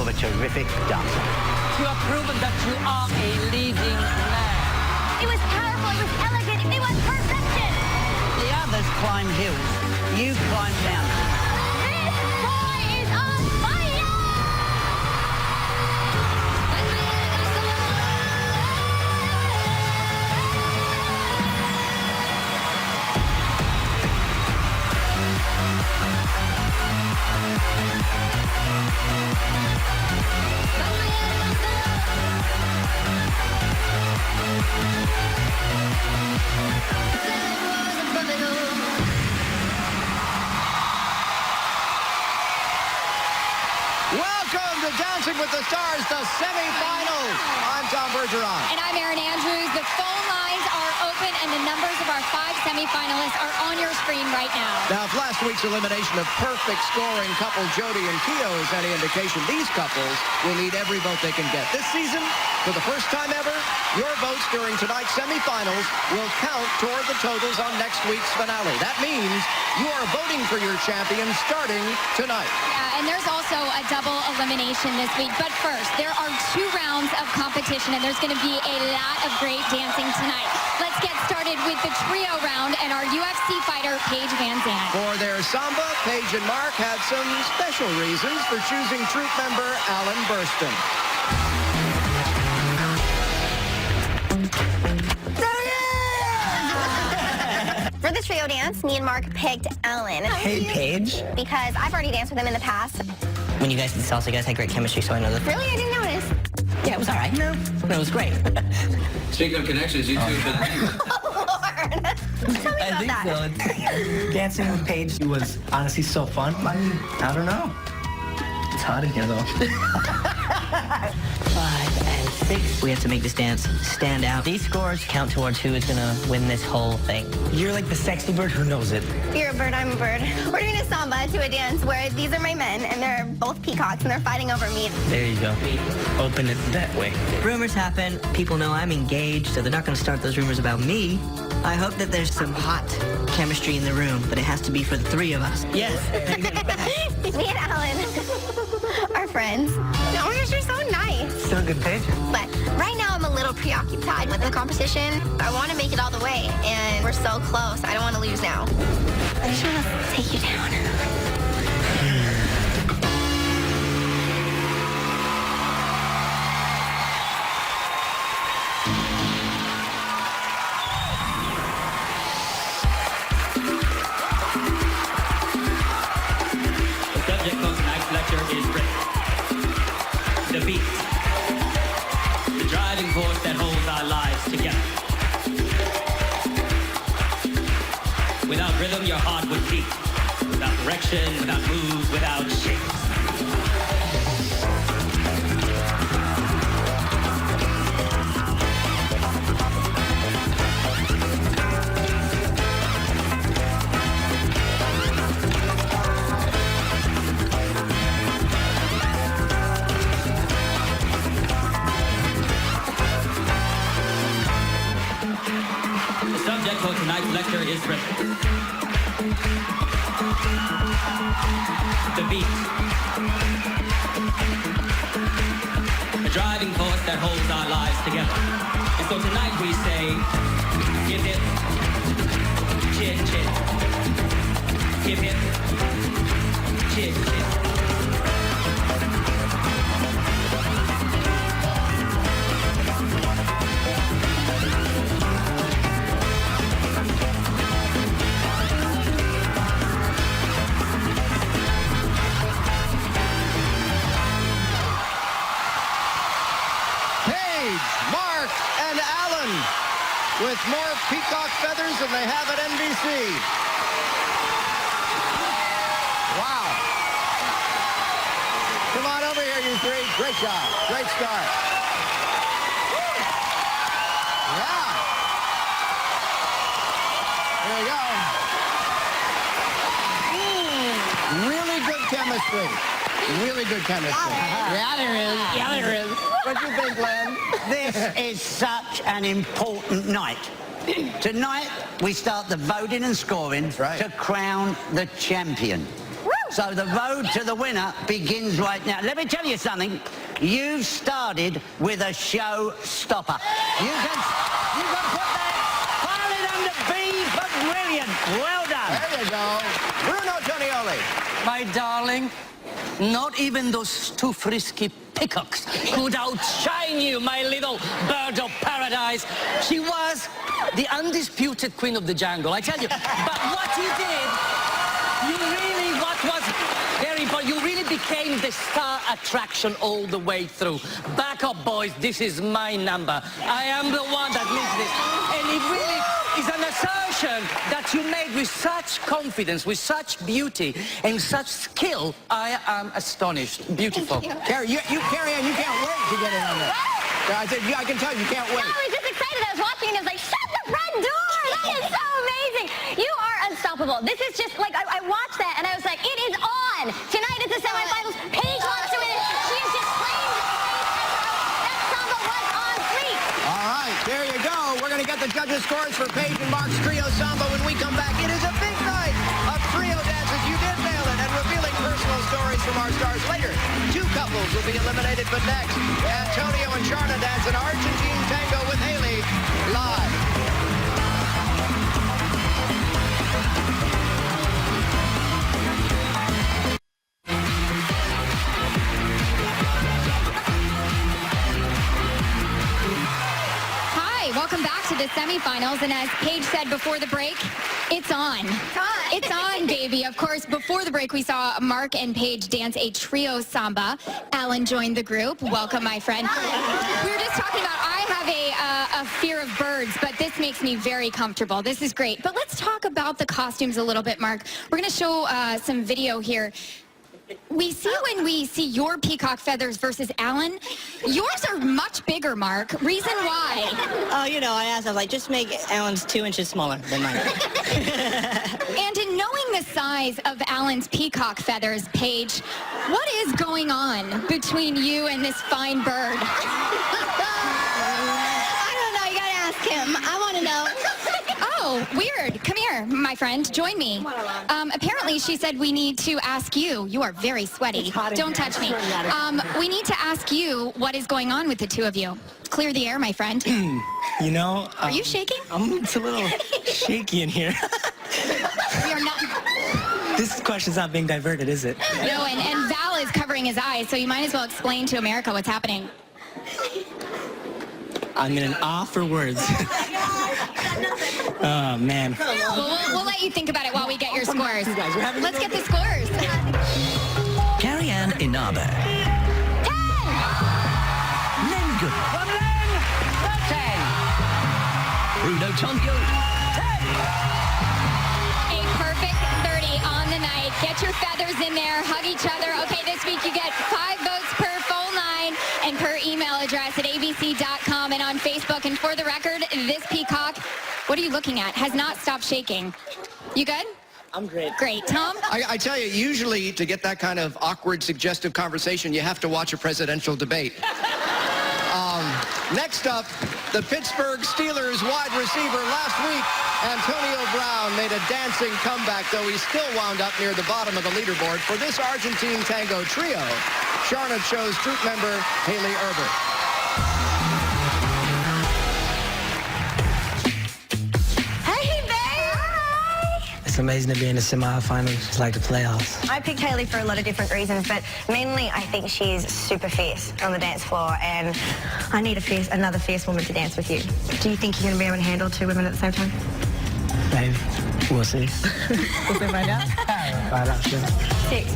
a terrific dancer. You have proven that you are a leading man. It was powerful, it was elegant, it was perfection. The others climb hills. You climb mountains. This boy is on fire! Welcome to Dancing with the Stars, the semifinals. I'm Tom Bergeron. And I'm Erin Andrews. The phone lines are open and the numbers of our 5 semifinalists are on your screen right now. Now, if last week's elimination of perfect scoring couple Jody and Keo is any indication, these couples will need every vote they can get. This season, for the first time ever, your votes during tonight's semifinals will count toward the totals on next week's finale. That means you are voting for your champion starting tonight. And there's also a double elimination this week. But first, there are 2 rounds of competition, and there's going to be a lot of great dancing tonight. Let's get started with the trio round and our UFC fighter, Paige VanZant. For their samba, Paige and Mark had some special reasons for choosing troop member Alan Burston. For the trio dance, me and Mark picked Alan. Hey, Paige. Because I've already danced with him in the past. When you guys did salsa, you guys had great chemistry, so I know that. Really? I didn't notice. Yeah, it was all right. No, it was great. Speaking of connections, you two have been... Oh, Lord. Tell me about that. So. Dancing with Paige was honestly so fun. I don't know. It's hot in here, though. 5 and 6. We have to make this dance stand out. These scores count towards who is going to win this whole thing. You're like the sexy bird who knows it. You're a bird, I'm a bird. We're doing a samba to a dance where these are my men, and they're both peacocks, and they're fighting over me. There you go. Open it that way. Rumors happen. People know I'm engaged, so they're not going to start those rumors about me. I hope that there's some hot chemistry in the room, but it has to be for the 3 of us. Yes. Me and Alan are friends. Oh my gosh, you're so nice. Still a good Paige. But right now I'm a little preoccupied with the competition. I want to make it all the way, and we're so close. I don't want to lose now. I just want to take you down. The subject of tonight's lecture is rhythm. The beat. The driving force that holds our lives together. Without rhythm, your heart would beat. Without direction, without moves, without shapes. The subject for tonight's lecture is rhythm. The beat. The driving force that holds our lives together. And so tonight we say, hip hip, chit chit. Hip hip, chit chit. Mark and Alan with more peacock feathers than they have at NBC. Wow. Come on over here, you 3. Great job. Great start. Yeah. There you go. Really good chemistry. Really good chemistry. Yeah, there is. Yeah, there is. What do you think, Len? This is such an important night. Tonight, we start the voting and scoring right. to crown the champion. Woo! So the road to the winner begins right now. Let me tell you something. You've started with a showstopper. You can put that, file it under B for brilliant. Well done. There you go. Bruno Tonioli. My darling, not even those two frisky peacocks could outshine you, my little bird of paradise. She was the undisputed queen of the jungle, I tell you. But what you did, what was very important, you really became the star attraction all the way through. Back up, boys, this is my number. I am the one that leads this. And it really is an assertion that you made with such confidence, with such beauty, and such skill. I am astonished. Beautiful. Carrie, Carrie Ann, you can't wait to get in on this. I said, I can tell you can't wait. I was just excited. I was watching and I was like, shut the front door. That is so amazing. You are unstoppable. This is just like, I watched that and I was like, it is on. Tonight at the semifinals, Paige wants to win it. She is just playing that samba was on fleek. All right, there you go. We're going to get the judges' scores for Paige and Mark's Trio Samba when we come back. It is a big night of trio dances. You did nail it. And revealing personal stories from our stars later. Two couples will be eliminated, but next, Antonio and Sharna dance an Argentine tango with Haley live. Hi, welcome back to the semifinals. And as Paige said before the break, it's on. It's on, baby. Of course, before the break, we saw Mark and Paige dance a trio samba. Alan joined the group. Welcome, my friend. We were just talking about, I have a fear of birds, but this makes me very comfortable. This is great. But let's talk about the costumes a little bit, Mark. We're going to show some video here. We see when we see your peacock feathers versus Alan, yours are much bigger, Mark. Reason why? Oh, you know, I asked, I was like, just make Alan's 2 inches smaller than mine. And in knowing the size of Alan's peacock feathers, Paige, what is going on between you and this fine bird? I don't know. You got to ask him. I want to know. Oh, weird. Come here, my friend. Join me. Apparently, she said we need to ask you. You are very sweaty. Don't touch me. We need to ask you what is going on with the two of you. Clear the air, my friend. You know... Are you shaking? It's a little shaky in here. We are not... This question's not being diverted, is it? No, and Val is covering his eyes, so you might as well explain to America what's happening. I'm in an awe for words. Oh, man. We'll let you think about it while we get your scores. Let's get the scores. Carrie Ann Inaba. 10! Len Goodman. From Len, the 10. Bruno Tonio. 10. A perfect 30 on the night. Get your feathers in there. Hug each other. Okay, this week you get 5 votes per full 9 and per email address at abc.com and on Facebook. And for the record, this peacock, what are you looking at? Has not stopped shaking. You good? I'm great. Great. Tom? I tell you, usually to get that kind of awkward, suggestive conversation, you have to watch a presidential debate. Next up, the Pittsburgh Steelers wide receiver last week, Antonio Brown, made a dancing comeback, though he still wound up near the bottom of the leaderboard. For this Argentine tango trio, Sharna chose troop member Haley Herbert. Hey, babe. It's amazing to be in the semifinals. It's like the playoffs. I picked Haley for a lot of different reasons, but mainly I think she's super fierce on the dance floor, and I need another fierce woman to dance with you. Do you think you're going to be able to handle 2 women at the same time? Maybe. We'll see. We'll find out. Find out soon. 6,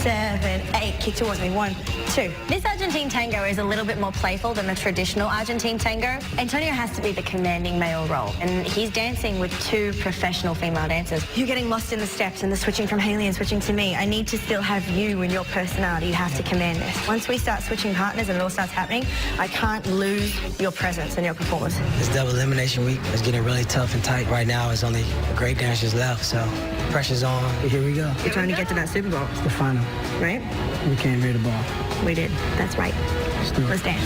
7, 8. Kick towards me. 1, 2. This Argentine tango is a little bit more playful than the traditional Argentine tango. Antonio has to be the commanding male role, and he's dancing with 2 professional female dancers. You're getting lost in the steps and the switching from Haley and switching to me. I need to still have you and your personality. You have to command this. Once we start switching partners and it all starts happening, I can't lose your presence and your performance. This double elimination week is getting really tough and tight. Right now, there's only great dancers left, so pressure's on. Here we go. We're trying to get to that Super Bowl, It's the final. right? We came here to ball. We did. That's right. Let's do it. Let's dance.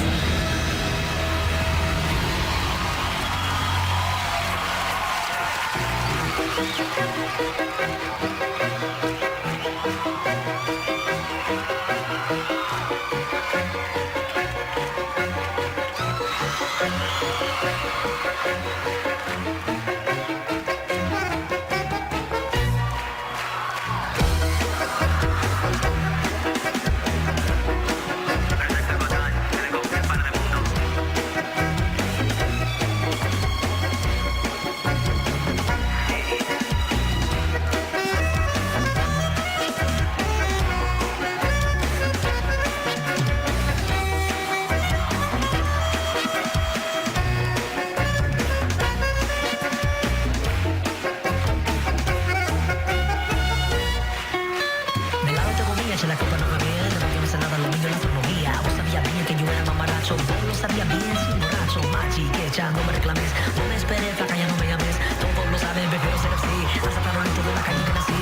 Me la vete conmigo, eché la copa no bebía, no porque me nada, lo mío no se movía. Vos sabías bien que yo era mamaracho, vos lo sabías bien, sin borracho, machi, que ya no me reclames. No me esperes, flaca, ya no me llames. Todos lo saben, prefiero ser así, hasta favorito de la calle que nací.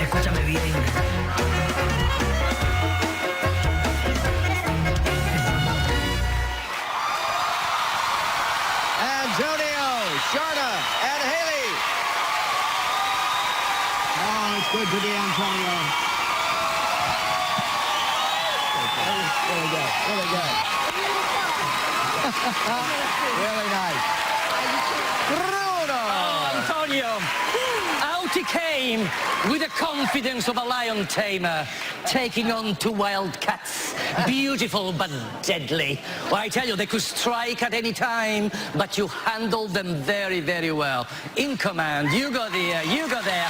Escúchame bien. Antonio, Sharna, and Haley. Oh, it's good to be Antonio. Really good, really good. Really nice. Bruno! Antonio, out he came with the confidence of a lion tamer, taking on two wild cats. Beautiful but deadly. Well, I tell you, they could strike at any time, but you handled them very, very well. In command, you go there, you go there.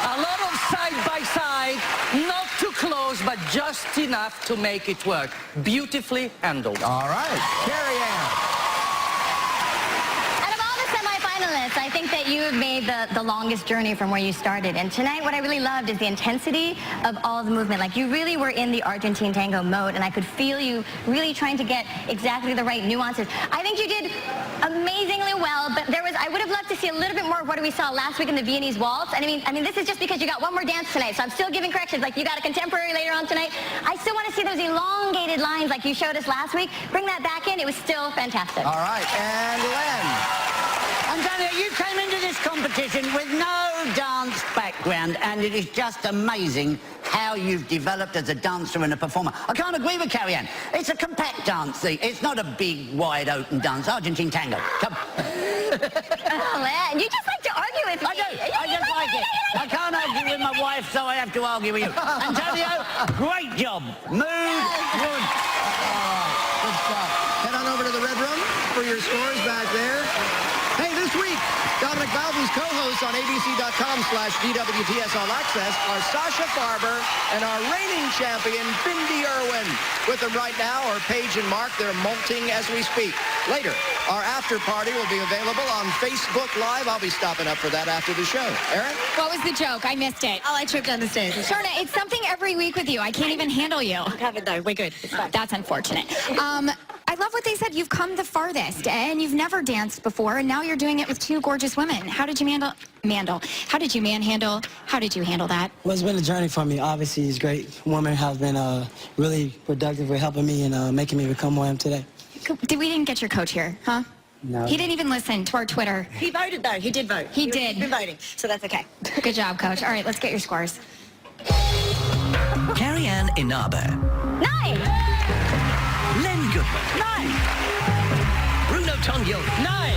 A lot of side by side, not too close, but just enough to make it work. Beautifully handled. All right, Carrie Ann. Out of all the semifinalists, I think that you have made the longest journey from where you started. And tonight, what I really loved is the intensity of all the movement. Like, you really were in the Argentine tango mode, and I could feel you really trying to get exactly the right nuances. I think you did amazingly well, but I would have loved to see a little bit more of what we saw last week in the Viennese waltz. And I mean, this is just because you got one more dance tonight, so I'm still giving corrections. Like, you got a contemporary later on tonight. I still want to see those elongated lines like you showed us last week. Bring that back in. It was still fantastic. All right, and Len. Antonio, you came into this competition with no dance background, and it is just amazing how you've developed as a dancer and a performer. I can't agree with Carrie Ann. It's a compact dance. See? It's not a big, wide open dance. Argentine tango. Come. Oh, man, you just like to argue with me. I do. I just like it. I can't argue with my wife, so I have to argue with you. Antonio, great job. Move. Good. Good stuff. Head on over to the Red Room for your scores back there. Hey, this week, Dominic Balvin's co-hosts on abc.com/DWTS All Access are Sasha Farber and our reigning champion, Bindi Irwin. With them right now are Paige and Mark. They're molting as we speak. Later, our after party will be available on Facebook Live. I'll be stopping up for that after the show. Erin? What was the joke? I missed it. Oh, I tripped on the stage. Sharna, it's something every week with you. I can't even handle you. I'm covered, though. We're good. It's fine. That's unfortunate. I love what they said. You've come the farthest, and you've never danced before, and now you're doing it with two gorgeous women. How did you How did you manhandle? How did you handle that? Well, it's been a journey for me. Obviously, these great women have been really productive with helping me and making me become who I am today. We didn't get your coach here, huh? No. He didn't even listen to our Twitter. He voted, though. He did vote. He did. He's been voting, so that's okay. Good job, coach. All right, let's get your scores. Carrie Ann Inaba. 9. Len Goodman. 9. Bruno Tonio. 9.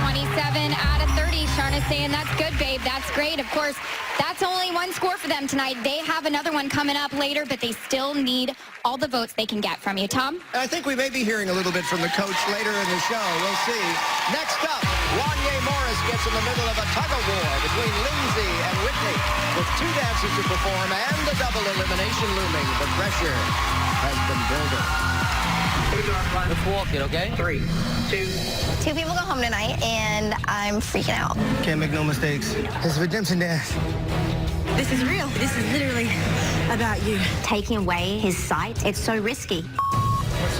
27 out of 30. Sharna's saying that's good, babe. That's great. Of course, that's only one score for them tonight. They have another one coming up later, but they still need all the votes they can get from you. Tom? I think we may be hearing a little bit from the coach later in the show. We'll see. Next up, Wanya Morris gets in the middle of a tug-of-war between Lindsay and Whitney, with 2 dances to perform and the double elimination looming. The pressure has been building. Let's walk it, okay? 3, 2. 2 people go home tonight, and I'm freaking out. Can't make no mistakes. It's a redemption dance. This is real. This is literally about you. Taking away his sight, it's so risky.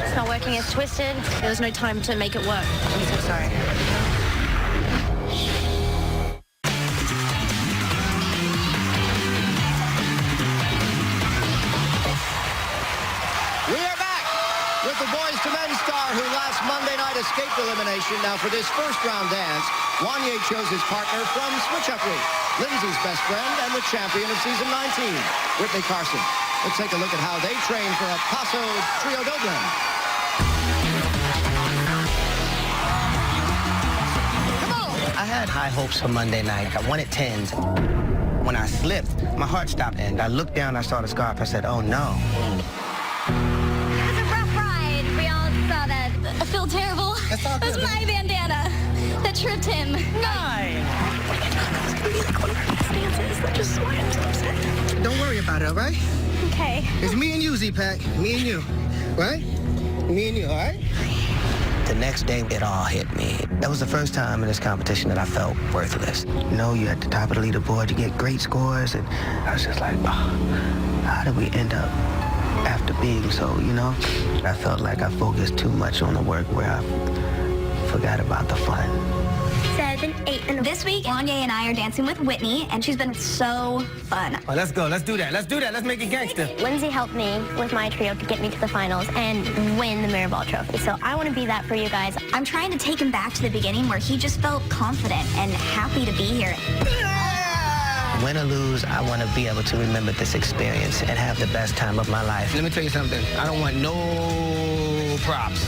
It's not working, it's twisted. There was no time to make it work. I'm so sorry. We are back with the Boys to Men one star who last Monday night escaped elimination. Now for this first round dance, Wanya chose his partner from Switch Up Week, Lindsay's best friend and the champion of season 19, Whitney Carson. Let's take a look at how they train for a Paso Trio Dublin. I had high hopes for Monday night. I wanted 10s. When I slipped, my heart stopped, and I looked down, I saw the scarf. I said, oh, no. It was a rough ride. We all saw that. I feel terrible. That's all It was good. my bandana that tripped him. Don't worry about it, all right? Okay. It's me and you, Z-Pack. Me and you. Right? Me and you, all right? The next day, it all hit me. That was the first time in this competition that I felt worthless. You know, you're at the top of the leaderboard, you get great scores, and I was just like, oh, how did we end up after being so, you know? I felt like I focused too much on the work where I forgot about the fun. 7, 8, and this week, Wanya and I are dancing with Whitney, and she's been so fun. Oh, let's go. Let's do that. Let's do that. Let's make it gangster. Lindsay helped me with my trio to get me to the finals and win the Mirrorball Trophy. So I want to be that for you guys. I'm trying to take him back to the beginning where he just felt confident and happy to be here. Win or lose, I want to be able to remember this experience and have the best time of my life. Let me tell you something. I don't want no props.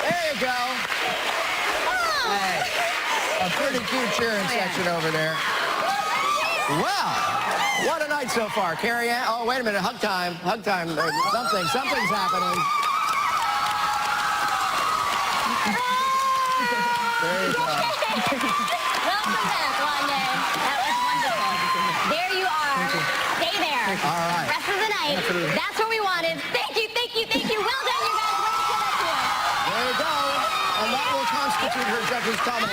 There you go. Hey, a pretty cute cheering section over there. Well, what a night so far. Carrie Ann, oh, wait a minute, hug time. Hug time. Something's happening. There you go. Welcome back, Wanda. That was wonderful. There you are. Stay there. All right. Rest of the night. Absolutely. That's what we wanted. Thank you, thank you, thank you. Well done, you guys. Way to kill it here. There you go. And that will constitute her judge's comment.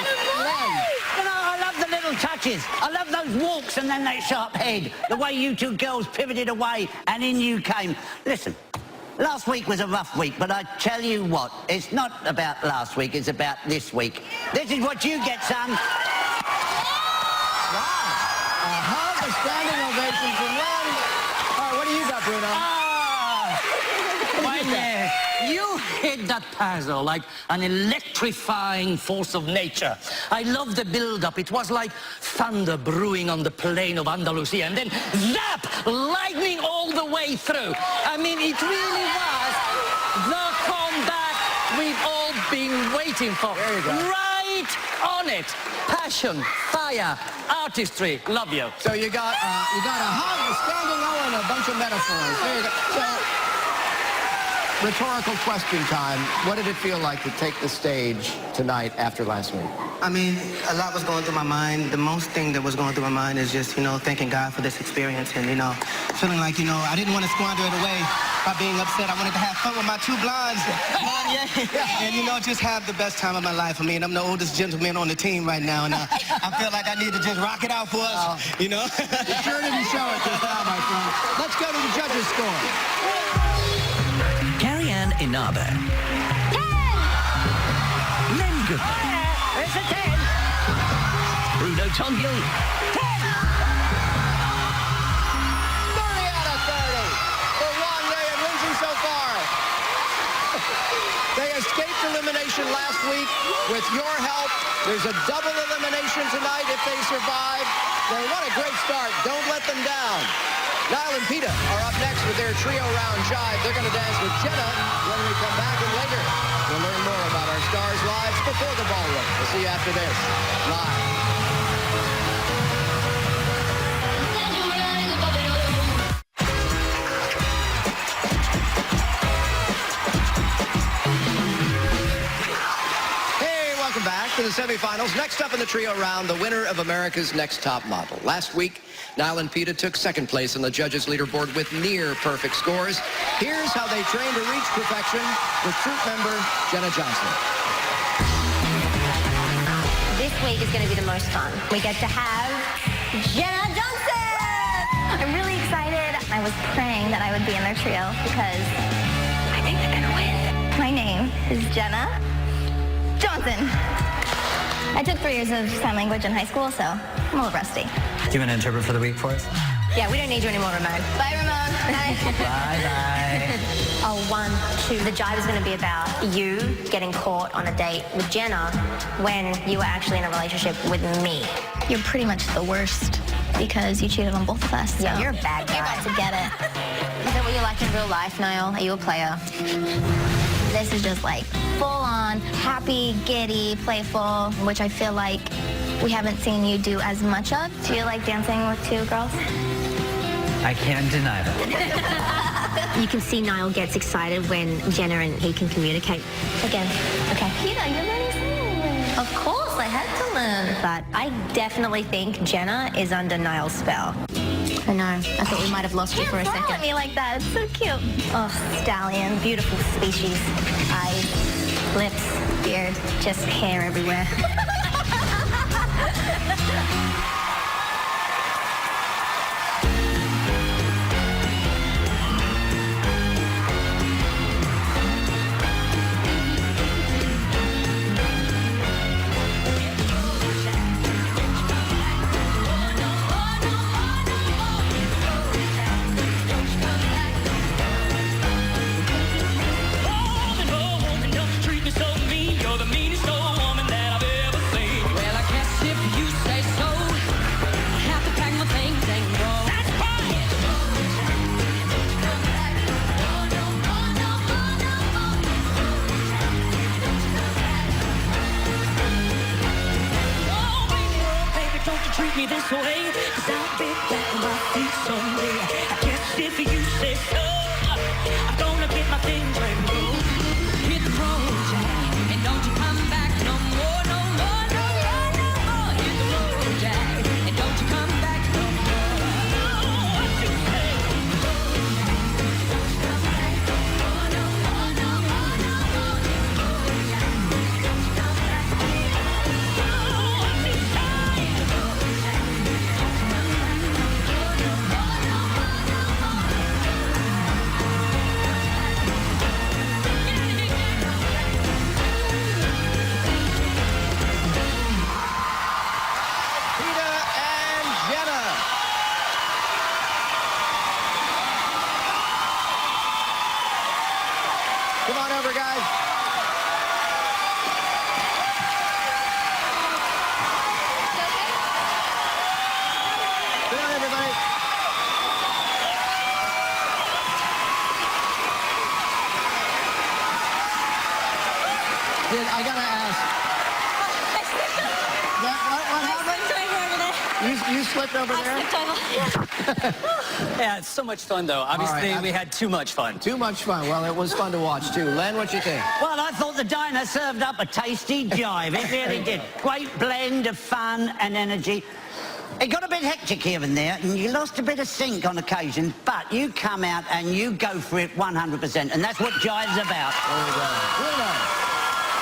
You know, I love the little touches. I love those walks and then that sharp head. The way you two girls pivoted away and in you came. Listen, last week was a rough week, but I tell you what, it's not about last week, it's about this week. This is what you get, son. Wow. A hug, a standing ovation from Len. All right, what do you got, Bruno? Why there? You hit that puzzle like an electrifying force of nature. I love the build-up. It was like thunder brewing on the plain of Andalusia, and then zap, lightning all the way through. I mean, it really was the comeback we've all been waiting for. There you go. Right on it. Passion, fire, artistry. Love you. So you got a hug, a standing O, and a bunch of metaphors. There you go. So, Rhetorical question time. What did it feel like to take the stage tonight after last week? I mean, a lot was going through my mind. The most thing that was going through my mind is just, thanking God for this experience and, feeling like, I didn't want to squander it away by being upset. I wanted to have fun with my two blondes, Kanye, and, just have the best time of my life. I mean, I'm the oldest gentleman on the team right now, and I feel like I need to just rock it out for us, You sure didn't show it just now, my friend. Let's go to the judges' score. Carrie Ann Inaba. 10! Len Goodman. It's a 10. Bruno Tonio. 30 out of 30 for Wanye and Lindsay so far. They escaped elimination last week. With your help, there's a double elimination tonight if they survive. Well, what a great start. Don't let them down. Niall and Peta are up next with their trio round jive. They're going to dance with Jenna when we come back, and later we'll learn more about our stars' lives before the ballroom. We'll see you after this. Live. Back to the semifinals. Next up in the trio round, the winner of America's Next Top Model. Last week, Niall and Peta took second place on the judges' leaderboard with near perfect scores. Here's how they trained to reach perfection with troop member Jenna Johnson. This week is going to be the most fun. We get to have Jenna Johnson! I'm really excited. I was praying that I would be in their trio because I think they're going to win. My name is Jenna Johnson. I took 3 years of sign language in high school, so I'm a little rusty. Do you want to interpret for the week for us? Yeah, we don't need you anymore, Ramon. Bye, Ramon. Bye-bye. Oh, 1, 2. The jive is going to be about you getting caught on a date with Jenna when you were actually in a relationship with me. You're pretty much the worst because you cheated on both of us. Yeah, so you're a bad guy. You're about to get it. Is that what you like in real life, Niall? Are you a player? This is just like full-on, happy, giddy, playful, which I feel like we haven't seen you do as much of. Do you like dancing with 2 girls? I can't deny that. You can see Niall gets excited when Jenna and he can communicate. Again. Okay. Peta, you're learning sign language. Of course, I had to learn. But I definitely think Jenna is under Niall's spell. I know. I thought we might have lost you for a second. Don't at me like that. It's so cute. Oh, stallion. Beautiful species. Eyes, lips, beard, just hair everywhere. Treat me this way, 'cause I'll be back on my feet someday. I guess if you say so, I'm gonna get my things ready to go. Hit the road, Jack, and don't you come back no more, no more, no more, no more. Hit the road, Jack, and don't you come back no more. What you say? Come on over, guys. Come on, everybody. I gotta ask. What happened? You You slipped over there? Yeah, it's so much fun, though. Obviously, we had too much fun. Too much fun. Well, it was fun to watch, too. Len, what you think? Well, I thought the diner served up a tasty jive. It really did. Great blend of fun and energy. It got a bit hectic here and there, and you lost a bit of sync on occasion, but you come out and you go for it 100%, and that's what jive's about.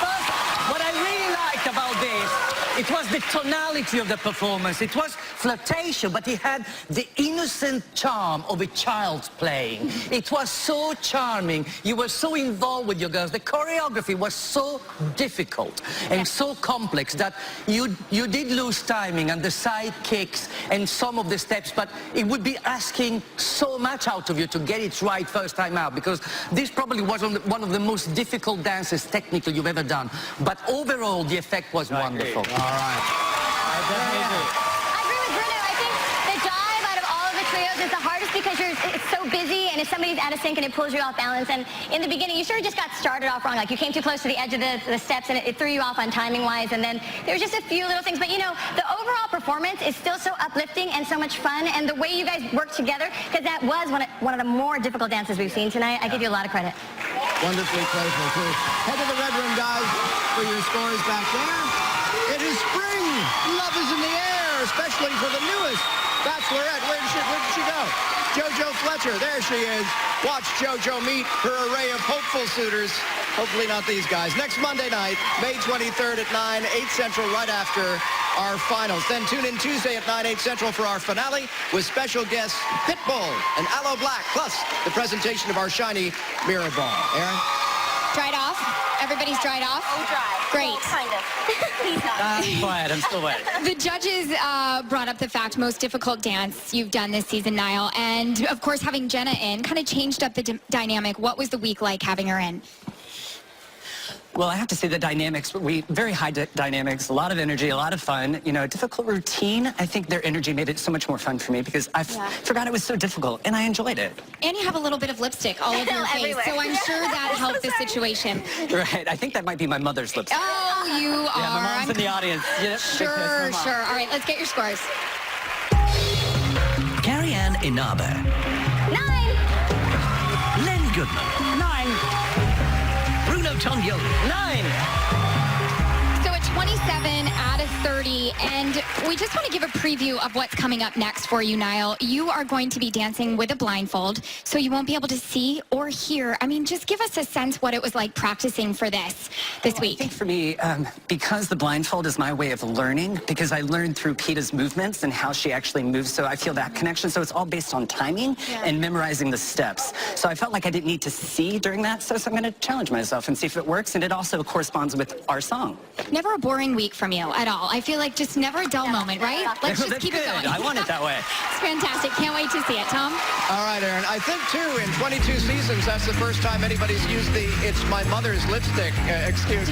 First, what I really liked about this, it was the tonality of the performance. It was flirtation, but it had the innocent charm of a child playing. It was so charming. You were so involved with your girls. The choreography was so difficult and so complex that you did lose timing and the side kicks and some of the steps, but it would be asking so much out of you to get it right first time out, because this probably was one of the most difficult dances technically you've ever done. But overall, the effect was wonderful. All right. I agree with Bruno. I think the jive out of all of the trios is the hardest because it's so busy, and if somebody's out of sync and it pulls you off balance, and in the beginning you sort of just got started off wrong. Like you came too close to the edge of the steps and it threw you off on timing-wise, and then there was just a few little things. But you know, the overall performance is still so uplifting and so much fun, and the way you guys worked together, because that was one of the more difficult dances we've seen tonight. I give you a lot of credit. Wonderfully playful, too. Head to the Red Room, guys, for your scores back there. It is spring. Love is in the air, especially for the newest Bachelorette. Where did she go? JoJo Fletcher. There she is. Watch JoJo meet her array of hopeful suitors. Hopefully not these guys. Next Monday night, May 23rd at 9, 8 Central, right after our finals. Then tune in Tuesday at 9, 8 Central for our finale with special guests Pitbull and Aloe Black, plus the presentation of our shiny mirror ball. Aaron? Dried off? Everybody's dried off? Oh, dry. Great. Well, kind of. Please not. I'm quiet. I'm still wet. The judges brought up the fact most difficult dance you've done this season, Niall. And, of course, having Jenna in kind of changed up the dynamic. What was the week like having her in? Well, I have to say the dynamics, very high dynamics, a lot of energy, a lot of fun. You know, difficult routine, I think their energy made it so much more fun for me because I forgot it was so difficult and I enjoyed it. And you have a little bit of lipstick all over your face, Everywhere. so I'm sure that helped the situation. Right, I think that might be my mother's lipstick. Oh, you are. Yeah, my mom's in the audience. Yep, Sure, sure. All right, let's get your scores. Carrie Ann Inaba. 9. Len Goodman. 9. Bruno Tonio. 9. So at 27 out of 30, and we just want to give a preview of what's coming up next for you, Niall. You are going to be dancing with a blindfold, so you won't be able to see or hear. I mean, just give us a sense what it was like practicing for this week. I think for me, because the blindfold is my way of learning, because I learned through Peta's movements and how she actually moves, so I feel that connection. So it's all based on timing and memorizing the steps. So I felt like I didn't need to see during that, so I'm going to challenge myself and see if it works, and it also corresponds with our song. Never a boring week from you at all. I feel like just never a dull moment, right? Let's just That's keep it good. going. I want it that way. It's fantastic. Can't wait to see it. Tom? All right, Aaron. I think, too, in 22 seasons, that's the first time anybody's used the "it's my mother's lipstick" excuse.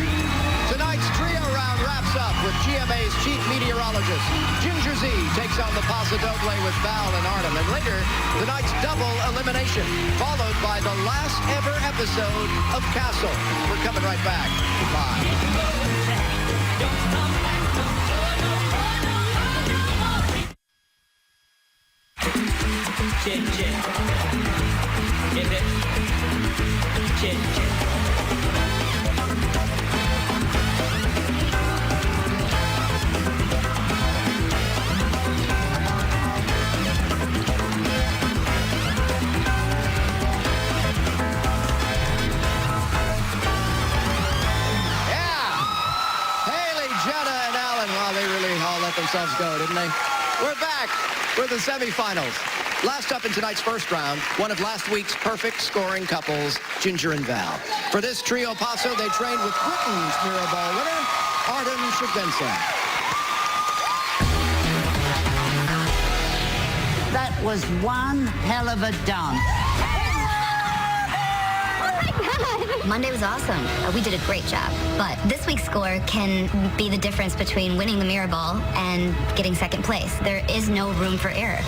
Tonight's trio round wraps up with GMA's chief meteorologist. Ginger Z takes on the Paso Doble with Val and Artem. And later, tonight's double elimination, followed by the last ever episode of Castle. We're coming right back. Bye. Chit, chit. Is it? Chit, chit. themselves go, didn't they? We're back with the semifinals. Last up in tonight's first round, one of last week's perfect scoring couples, Ginger and Val. For this trio paso, they trained with Britain's Mirror Ball winner, Artem Shubensson. That was one hell of a dance. Monday was awesome. We did a great job. But this week's score can be the difference between winning the mirror ball and getting second place. There is no room for error.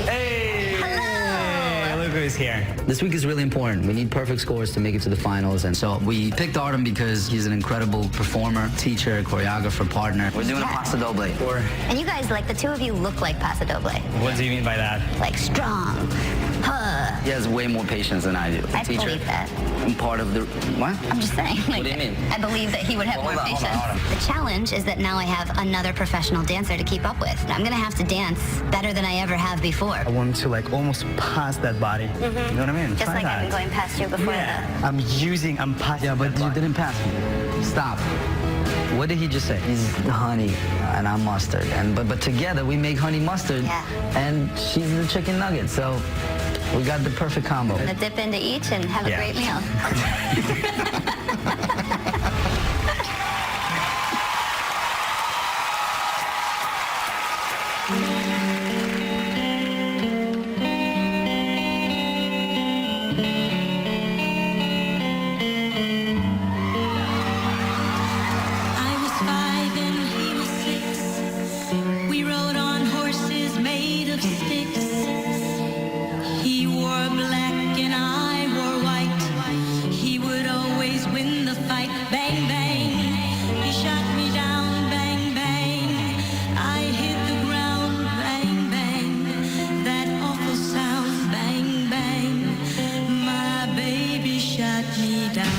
Hey! Hello! Hey, look is here. This week is really important. We need perfect scores to make it to the finals. And so we picked Artem because he's an incredible performer, teacher, choreographer, partner. We're doing a paso doble. And you guys, like, the two of you look like paso doble. What do you mean by that? Like strong. He has way more patience than I do. I believe that. I'm part of the... What? I'm just saying. Like, What do you mean? I believe that he would have more patience. Hold on. The challenge is that now I have another professional dancer to keep up with. I'm gonna have to dance better than I ever have before. I want to like almost pass that body. You know what I mean? Just Try like that. I've been going past you before. I'm passing. Yeah, but you didn't pass me. Stop. What did he just say? He's honey and I'm mustard. But together we make honey mustard. Yeah. And she's the chicken nugget. So we got the perfect combo. I'm gonna dip into each and have a great meal. I was 5 and he was 6. We rode on horses made of sticks. He wore black and I wore white. He would always win the fight. Bang, bang. He shot me down. Bang, bang. I hit the ground. Bang, bang. That awful sound. Bang, bang. My baby shot me down.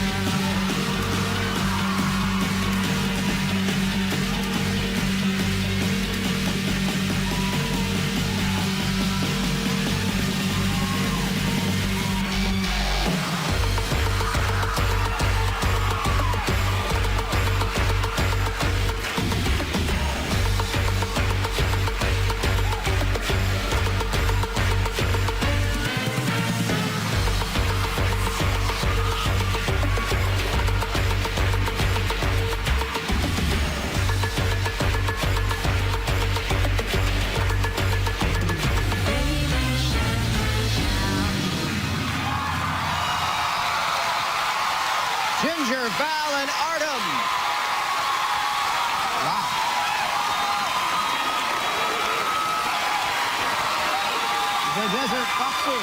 Ginger, Val, and Artem. Wow. The Desert Foxy.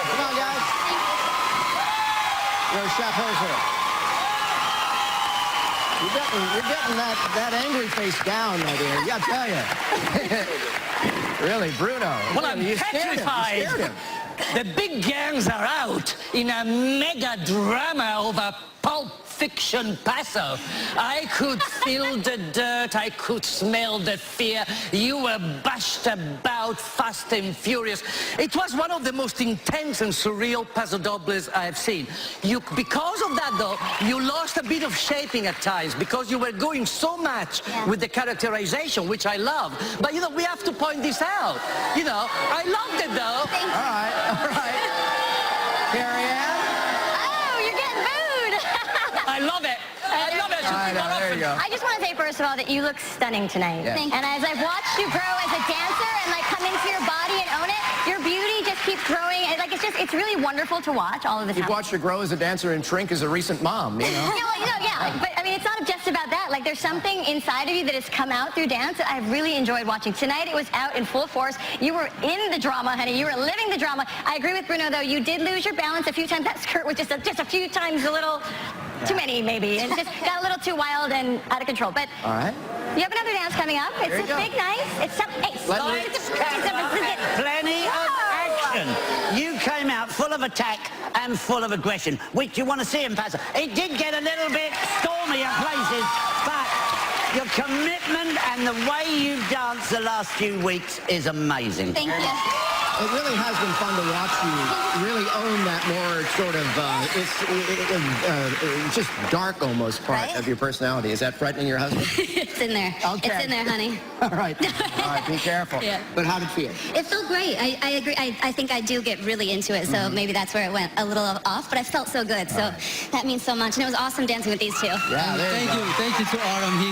Come on, guys. You're Schaffhauser. You're getting that angry face down, my dear. Yeah, I tell you. Really, Bruno. Well, I'm You scared him. You petrified. scared him. The big gangs are out in a mega drama over Pulp Fiction Paso. I could feel the dirt, I could smell the fear. You were bashed about fast and furious. It was one of the most intense and surreal paso dobles I have seen. Because of that, though, you lost a bit of shaping at times because you were going so much with the characterization, which I love. But, you know, we have to point this out. You know, I loved it, though. All right. Carrie Ann? Oh, you're getting booed. I love it. I love it. I know, there you go. I just want to say, first of all, that you look stunning tonight. Yeah. And as I've watched you grow as a dancer and like come into your body and own it, your beauty just keeps growing. And, like, it's really wonderful to watch all of this. You've watched her grow as a dancer and shrink as a recent mom, you know? But I mean, it's not just about that. Like, there's something inside of you that has come out through dance that I've really enjoyed watching. Tonight, it was out in full force. You were in the drama, honey. You were living the drama. I agree with Bruno, though. You did lose your balance a few times. That skirt was just a few times a little too many, maybe, and just got a little too wild and out of control. But all right. You have another dance coming up. It's a big night. It's plenty of action. You came out full of attack and full of aggression, which you want to see in Paso. It did get a little bit stormy at places, but your commitment and the way you've danced the last few weeks is amazing. Thank you. It really has been fun to watch you really own that more sort of, it's just dark almost part of your personality. Is that frightening your husband? It's in there. Okay. It's in there, honey. All right, be careful. Yeah. But how did it feel? It felt great. I agree. I think I do get really into it, so maybe that's where it went a little off, but I felt so good, so that means so much. And it was awesome dancing with these two. Yeah, Thank you to Artem. He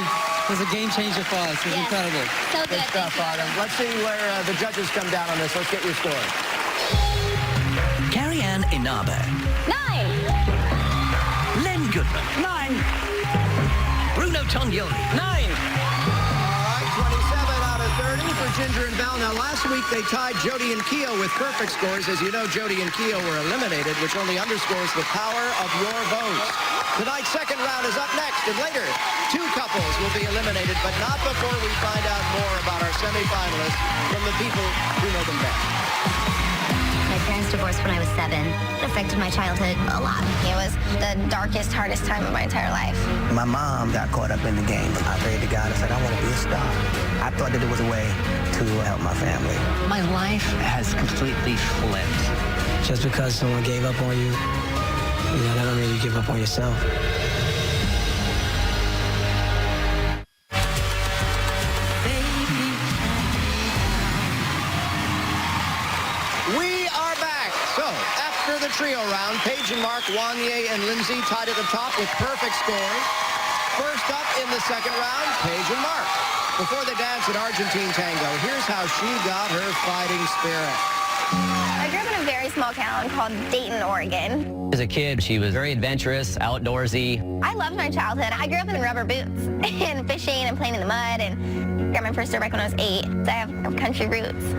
was a game changer for us. It was incredible. So good stuff, Artem. Let's see where the judges come down on this. Let's get your score. Carrie Ann Inabe. 9. Len Goodman. 9. Bruno Tognoli. 9. All right, 27 out of 30 for Ginger and Val. Now, last week they tied Jody and Keo with perfect scores. As you know, Jody and Keo were eliminated, which only underscores the power of your votes. Tonight's second round is up next, and later, 2 couples will be eliminated, but not before we find out more about our semifinalists from the people who know them best. My parents divorced when I was 7. It affected my childhood a lot. It was the darkest, hardest time of my entire life. My mom got caught up in the game. I prayed to God. I said, I want to be a star. I thought that there was a way to help my family. My life has completely flipped. Just because someone gave up on you, that don't mean you give up on yourself. We are back. So, after the trio round, Paige and Mark, Wanye and Lindsay tied at the top with perfect scores. First up in the second round, Paige and Mark. Before they dance an Argentine tango, here's how she got her fighting spirit. I grew up in a very small town called Dayton, Oregon. As a kid, she was very adventurous, outdoorsy. I loved my childhood. I grew up in rubber boots and fishing and playing in the mud, and got my first dirt bike when I was 8. So I have country roots.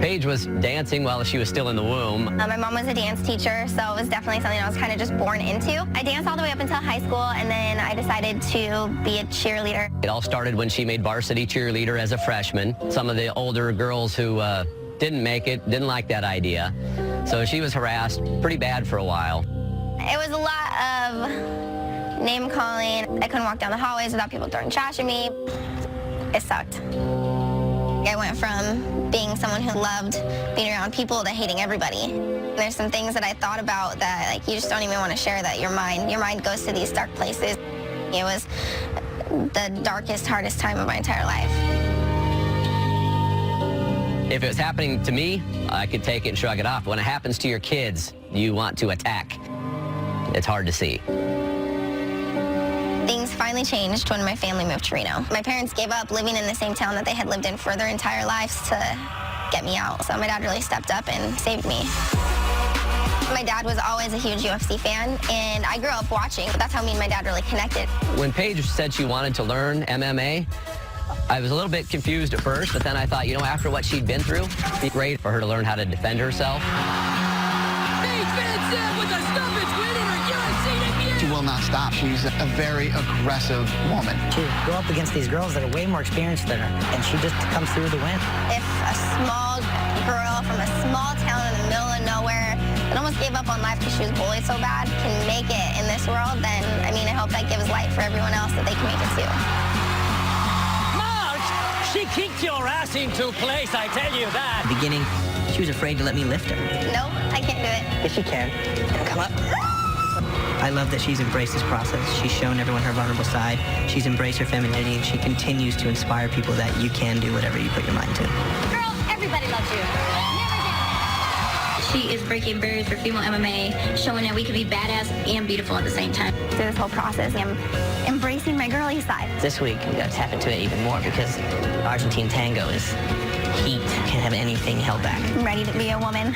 Paige was dancing while she was still in the womb. My mom was a dance teacher, so it was definitely something I was kind of just born into. I danced all the way up until high school, and then I decided to be a cheerleader. It all started when she made varsity cheerleader as a freshman. Some of the older girls who didn't make it didn't like that idea, so she was harassed pretty bad for a while. It was a lot of name calling. I couldn't walk down the hallways without people throwing trash at me. It sucked. I went from being someone who loved being around people to hating everybody. There's some things that I thought about that you just don't even want to share, that your mind goes to these dark places. It was the darkest, hardest time of my entire life. If it was happening to me, I could take it and shrug it off. When it happens to your kids, you want to attack. It's hard to see. Things finally changed when my family moved to Reno. My parents gave up living in the same town that they had lived in for their entire lives to get me out. So my dad really stepped up and saved me. My dad was always a huge UFC fan, and I grew up watching. That's how me and my dad really connected. When Paige said she wanted to learn MMA, I was a little bit confused at first, but then I thought, after what she'd been through, it'd be great for her to learn how to defend herself. She will not stop. She's a very aggressive woman. She go up against these girls that are way more experienced than her, and she just comes through to win. If a small girl from a small town in the middle of nowhere that almost gave up on life because she was bullied so bad can make it in this world, then, I hope that gives light for everyone else that they can make it too. Mark, she kicked your ass into place, I tell you that. At the beginning, she was afraid to let me lift her. No, I can't do it. Yes, she can. Come up. I love that she's embraced this process. She's shown everyone her vulnerable side. She's embraced her femininity, and she continues to inspire people that you can do whatever you put your mind to. Girl, everybody loves you. She is breaking barriers for female MMA, showing that we can be badass and beautiful at the same time. Through this whole process, I'm embracing my girly side. This week, we got to tap into it even more because Argentine tango is heat. Can't have anything held back. I'm ready to be a woman.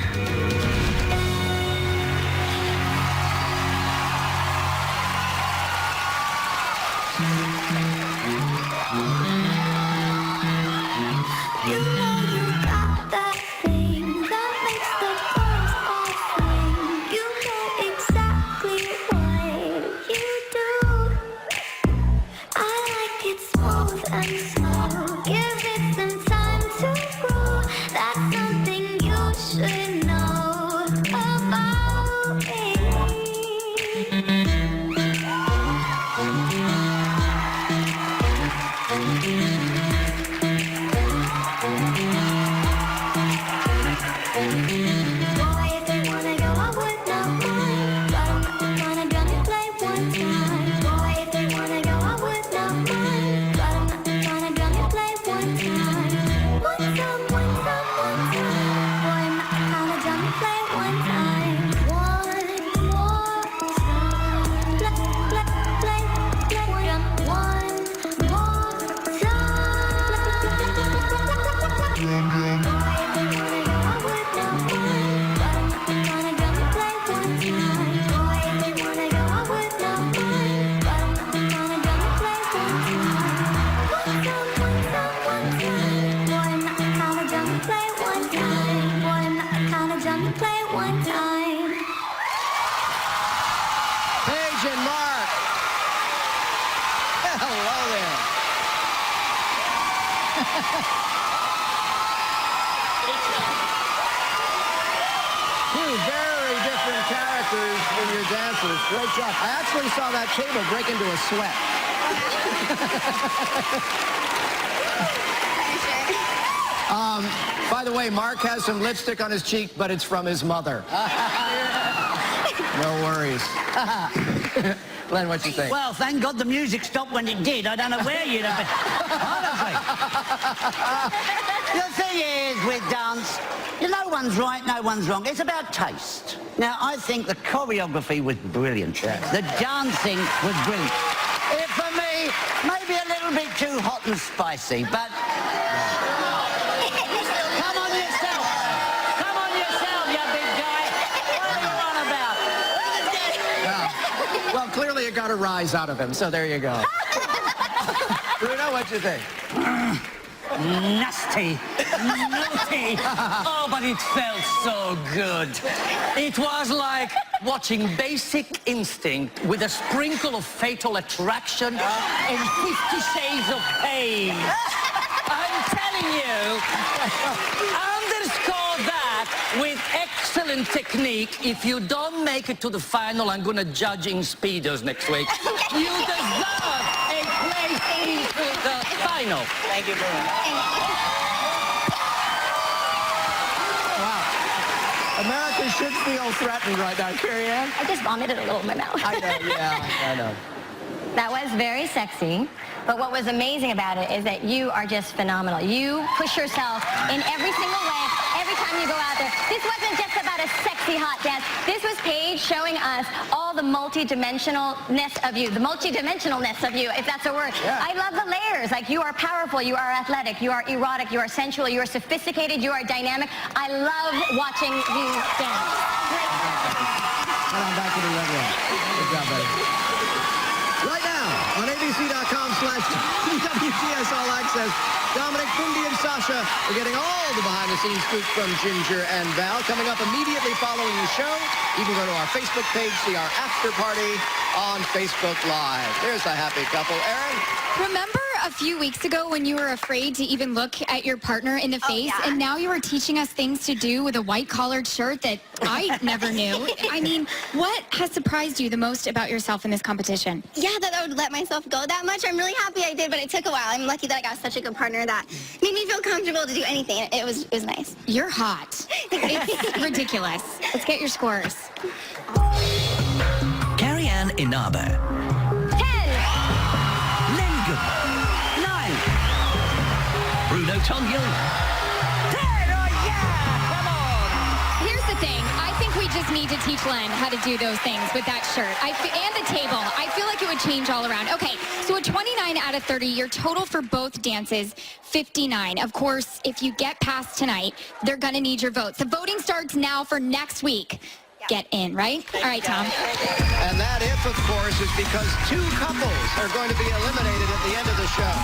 characters in your dances. Great job. I actually saw that table break into a sweat. By the way, Mark has some lipstick on his cheek, but it's from his mother. No worries. Len, what you think? Well, thank God the music stopped when it did. I don't know where you'd have been. Honestly. The thing is with dance, no one's right, no one's wrong. It's about taste. Now, I think the choreography was brilliant. Yeah. The dancing was brilliant. For me, maybe a little bit too hot and spicy, but... Come on yourself! Come on yourself, you big guy! What are you on about? Yeah. Well, clearly it got a rise out of him, so there you go. Bruno, what you think? Nasty, naughty. Oh, but it felt so good. It was like watching Basic Instinct with a sprinkle of Fatal Attraction and 50 Shades of Pale. I'm telling you, underscore that with excellent technique. If you don't make it to the final, I'm gonna judge in Speedos next week. You deserve a place into the final. Thank you, Bruno. Wow. America should feel threatened right now. Carrie Ann? I just vomited a little in my mouth. I know, yeah, I know. That was very sexy, but what was amazing about it is that you are just phenomenal. You push yourself in every single way, every time you go out there. This wasn't just about a sexy hot dance. This was Paige showing us all the multi-dimensionalness of you, if that's a word. Yeah. I love the layers. Like, you are powerful, you are athletic, you are erotic, you are sensual, you are sophisticated, you are dynamic. I love watching you dance. Head on back to the red room. Good job, buddy. Right now, on abc.com/WGS All Access, Dominic, Bindi, and Sasha are getting all the behind-the-scenes scoop from Ginger and Val. Coming up immediately following the show, you can go to our Facebook page, see our after party on Facebook Live. There's a happy couple. Erin? Remember a few weeks ago when you were afraid to even look at your partner in the face, and now you are teaching us things to do with a white-collared shirt that I never knew? I mean, what has surprised you the most about yourself in this competition? Yeah, that I would let myself go that much. I'm really happy I did, but it took a while. I'm lucky that I got such a good partner that made me feel comfortable to do anything. It was nice. You're hot. It's ridiculous. Let's get your scores. Carrie Ann Inaba. 10. Len Goodman. 9. Bruno Tonio. 10! Oh, yeah! Come on! Here's the thing. I think we just need to teach Len how to do those things with that shirt. And the table. I feel like it would change all around. Okay, so a 29 out of 30. Your total for both dances, 59. Of course, if you get past tonight, they're going to need your votes. The voting starts now for next week. Get in, right? All right, Tom. And that if, of course, is because 2 couples are going to be eliminated at the end of the show.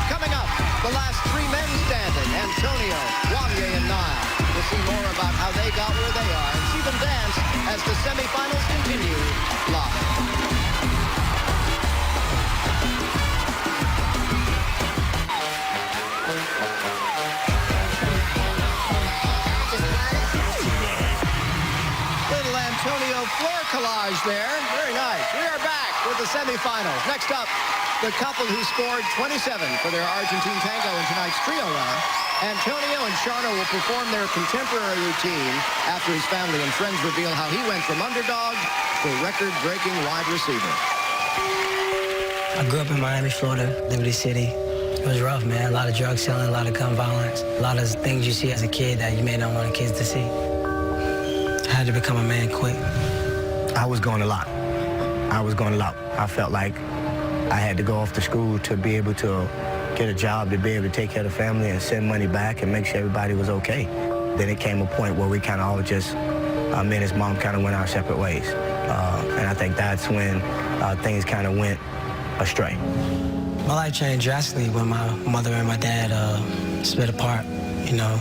Coming up, the last 3 men standing, Antonio, Wanye, and Niall. We'll see more about how they got where they are and see them dance as the semifinals continue live. Little Antonio floor collage there. Very nice. We are back with the semifinals. Next up, the couple who scored 27 for their Argentine tango in tonight's trio run. Antonio and Sharna will perform their contemporary routine after his family and friends reveal how he went from underdog to record-breaking wide receiver. I grew up in Miami, Florida, Liberty City. It was rough, man. A lot of drug selling, a lot of gun violence, a lot of things you see as a kid that you may not want kids to see. I had to become a man quick. I was going a lot. I felt like I had to go off to school to be able to get a job, to be able to take care of the family and send money back and make sure everybody was okay. Then it came a point where we kind of all just, me and his mom kind of went our separate ways. And I think that's when things kind of went astray. My life changed drastically when my mother and my dad split apart. You know,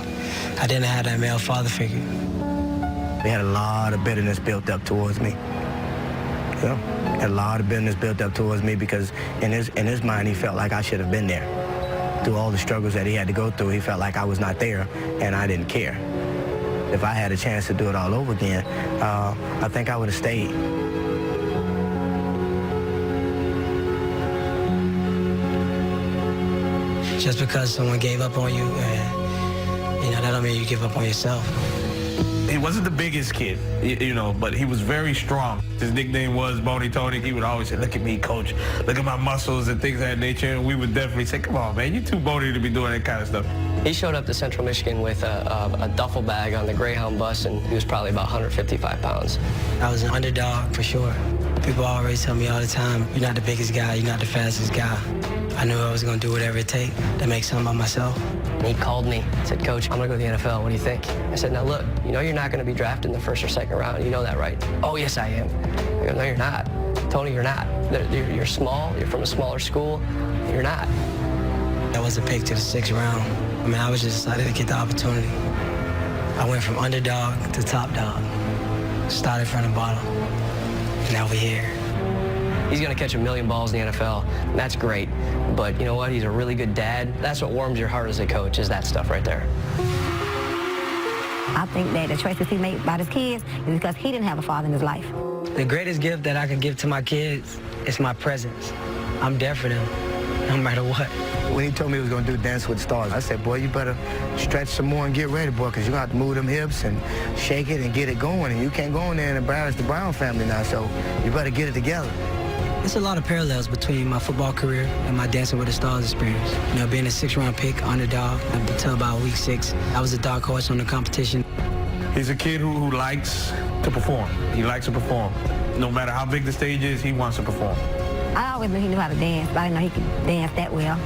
I didn't have that male father figure. We had a lot of bitterness built up towards me. Yeah, a lot of bitterness built up towards me because in his mind, he felt like I should have been there. Through all the struggles that he had to go through, he felt like I was not there and I didn't care. If I had a chance to do it all over again, I think I would have stayed. Just because someone gave up on you, that don't mean you give up on yourself. He wasn't the biggest kid, but he was very strong. His nickname was Bony Tony. He would always say, "Look at me, coach. Look at my muscles," and things of that nature. And we would definitely say, "Come on, man, you're too bony to be doing that kind of stuff." He showed up to Central Michigan with a duffel bag on the Greyhound bus, and he was probably about 155 pounds. I was an underdog for sure. People always tell me all the time, "You're not the biggest guy, you're not the fastest guy." I knew I was going to do whatever it takes to make something of myself. And he called me, said, "Coach, I'm going to go to the NFL. What do you think?" I said, "Now look, you're not going to be drafted in the first or second round. You know that, right?" "Oh, yes, I am." I go, "No, you're not. Tony, you're not. You're small. You're from a smaller school. You're not." I wasn't picked to the 6th round. I was just excited to get the opportunity. I went from underdog to top dog. Started from the bottom. And now we're here. He's going to catch 1,000,000 balls in the NFL. That's great. But you know what? He's a really good dad. That's what warms your heart as a coach, is that stuff right there. I think that the choices he made about his kids is because he didn't have a father in his life. The greatest gift that I can give to my kids is my presence. I'm there for them, no matter what. When he told me he was going to do Dance with the Stars, I said, "Boy, you better stretch some more and get ready, boy, because you're going to have to move them hips and shake it and get it going. And you can't go in there and embarrass the Brown family now, so you better get it together." There's a lot of parallels between my football career and my Dancing with the Stars experience. Being a 6th-round pick, underdog, until about week 6, I was a dark horse on the competition. He's a kid who likes to perform. He likes to perform. No matter how big the stage is, he wants to perform. I always knew he knew how to dance, but I didn't know he could dance that well.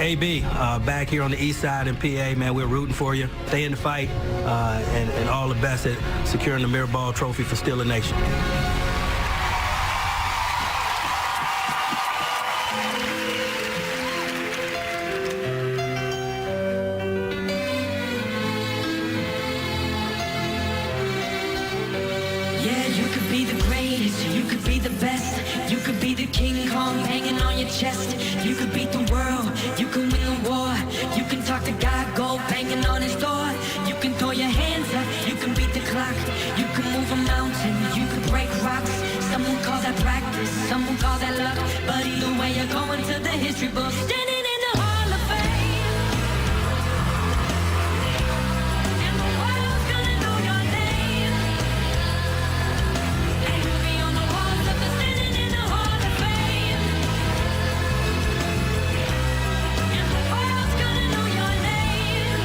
AB, back here on the east side in PA, man, we're rooting for you. Stay in the fight, and all the best at securing the Mirrorball Trophy for Steeler Nation. Yeah, you could be the greatest, you could be the best, you could be the King Kong hanging on your chest, you could beat the world, you can win the war, you can talk to God, go banging on his door, you can throw your hands up, you can beat the clock, you can move a mountain, you can break rocks, some will call that practice, some will call that luck, but either way you're going to the history books, standing in the Hall of Fame. And the world's gonna know your name. And you'll be on the walls of the standing in the Hall of Fame. And the world's gonna know your name.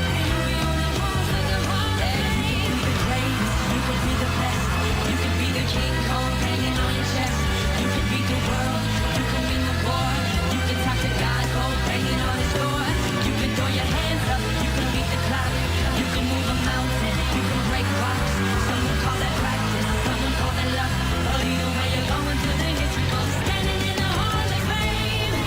And you'll be on the walls of the Hall of Fame. You could be the greatest, you could be the best, you could be the King Kong hanging on your chest. You could beat the world, you can win the war, you can talk to God, go banging on his door. You can throw your hands up, you can beat the clock, you can move a mountain, you can break rocks. Some will call that practice, some will call that luck, but either way you're going to the history books, standing in the Hall of Fame.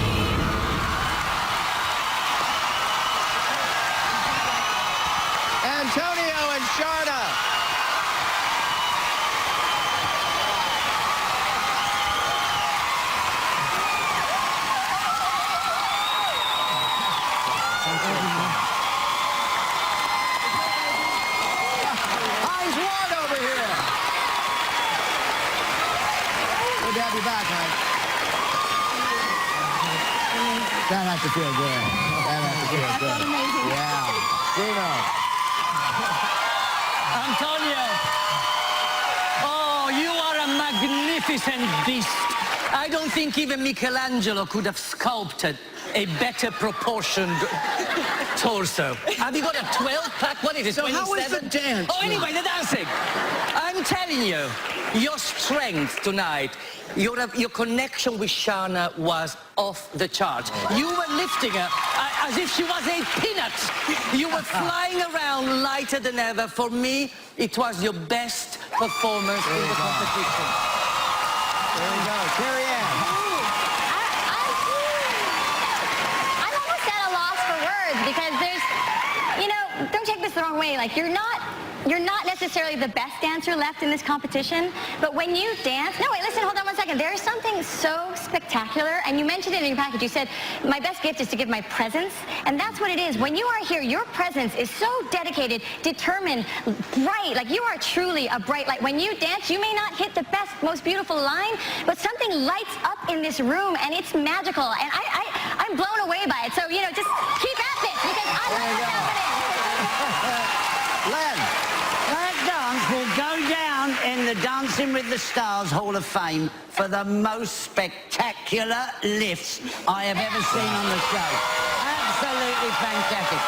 Antonio and Sharna. Heinz Ward over here. Good to have you back, Heinz. That has to feel good. That has to feel good. Yeah. Bruno. Antonio, oh, you are a magnificent beast. I don't think even Michelangelo could have sculpted a better proportioned torso. Have you got a 12-pack? What is it, So 27? how was the dance? Oh, anyway, the dancing. I'm telling you, your strength tonight, your connection with Sharna was off the charts. You were lifting her as if she was a peanut. You were flying around lighter than ever. For me, it was your best performance in the competition. There you go. Carrie Ann. I'm almost at a loss for words because there's, don't take this the wrong way. Like, you're not You're not necessarily the best dancer left in this competition, but when you dance... No, wait, listen, hold on 1 second. There is something so spectacular, and you mentioned it in your package. You said, my best gift is to give my presence, and that's what it is. When you are here, your presence is so dedicated, determined, bright. Like, you are truly a bright light. When you dance, you may not hit the best, most beautiful line, but something lights up in this room, and it's magical, and I'm blown away by it. So, you know, just keep at this, because I love what's happening. Len, that dance will go down in the Dancing with the Stars Hall of Fame for the most spectacular lifts I have ever seen on the show. Absolutely fantastic.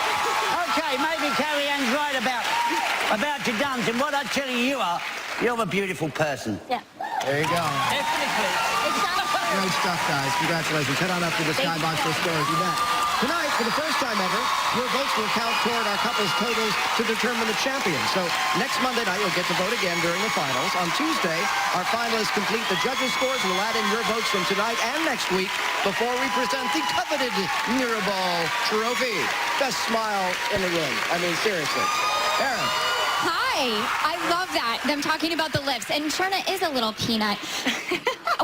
Okay, maybe Carrie Ann's right about your dancing. What I tell you are, you're a beautiful person. Yeah. There you go. Definitely. Great stuff, guys. Congratulations. Head on up to the Skybox for scores. You bet. Tonight, for the first time ever, your votes will count toward our couples' totals to determine the champion. So next Monday night, you'll get to vote again during the finals. On Tuesday, our finalists complete the judges' scores. We'll add in your votes from tonight and next week before we present the coveted Mirrorball Trophy. Best smile in the room. I mean, seriously. Erin. Hi, I love that. Them talking about the lifts. And Sharna is a little peanut.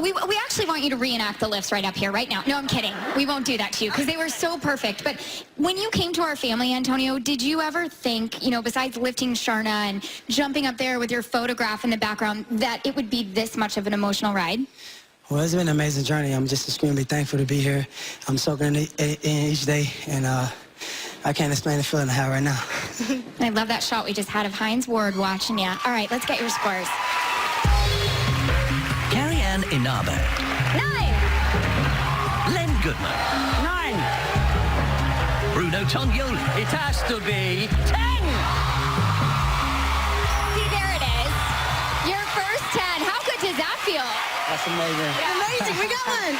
We actually want you to reenact the lifts right up here, right now. No, I'm kidding. We won't do that to you because they were so perfect. But when you came to our family, Antonio, did you ever think, you know, besides lifting Sharna and jumping up there with your photograph in the background, that it would be this much of an emotional ride? Well, it's been an amazing journey. I'm just extremely thankful to be here. I'm soaking in each day, and I can't explain the feeling I have right now. I love that shot we just had of Hines Ward watching you. All right, let's get your scores. Carrie Ann Inaba. 9. Len Goodman. 9. Bruno Tongioli. It has to be 10. See, there it is. Your first 10. How good does that feel? That's amazing. Amazing, we got one.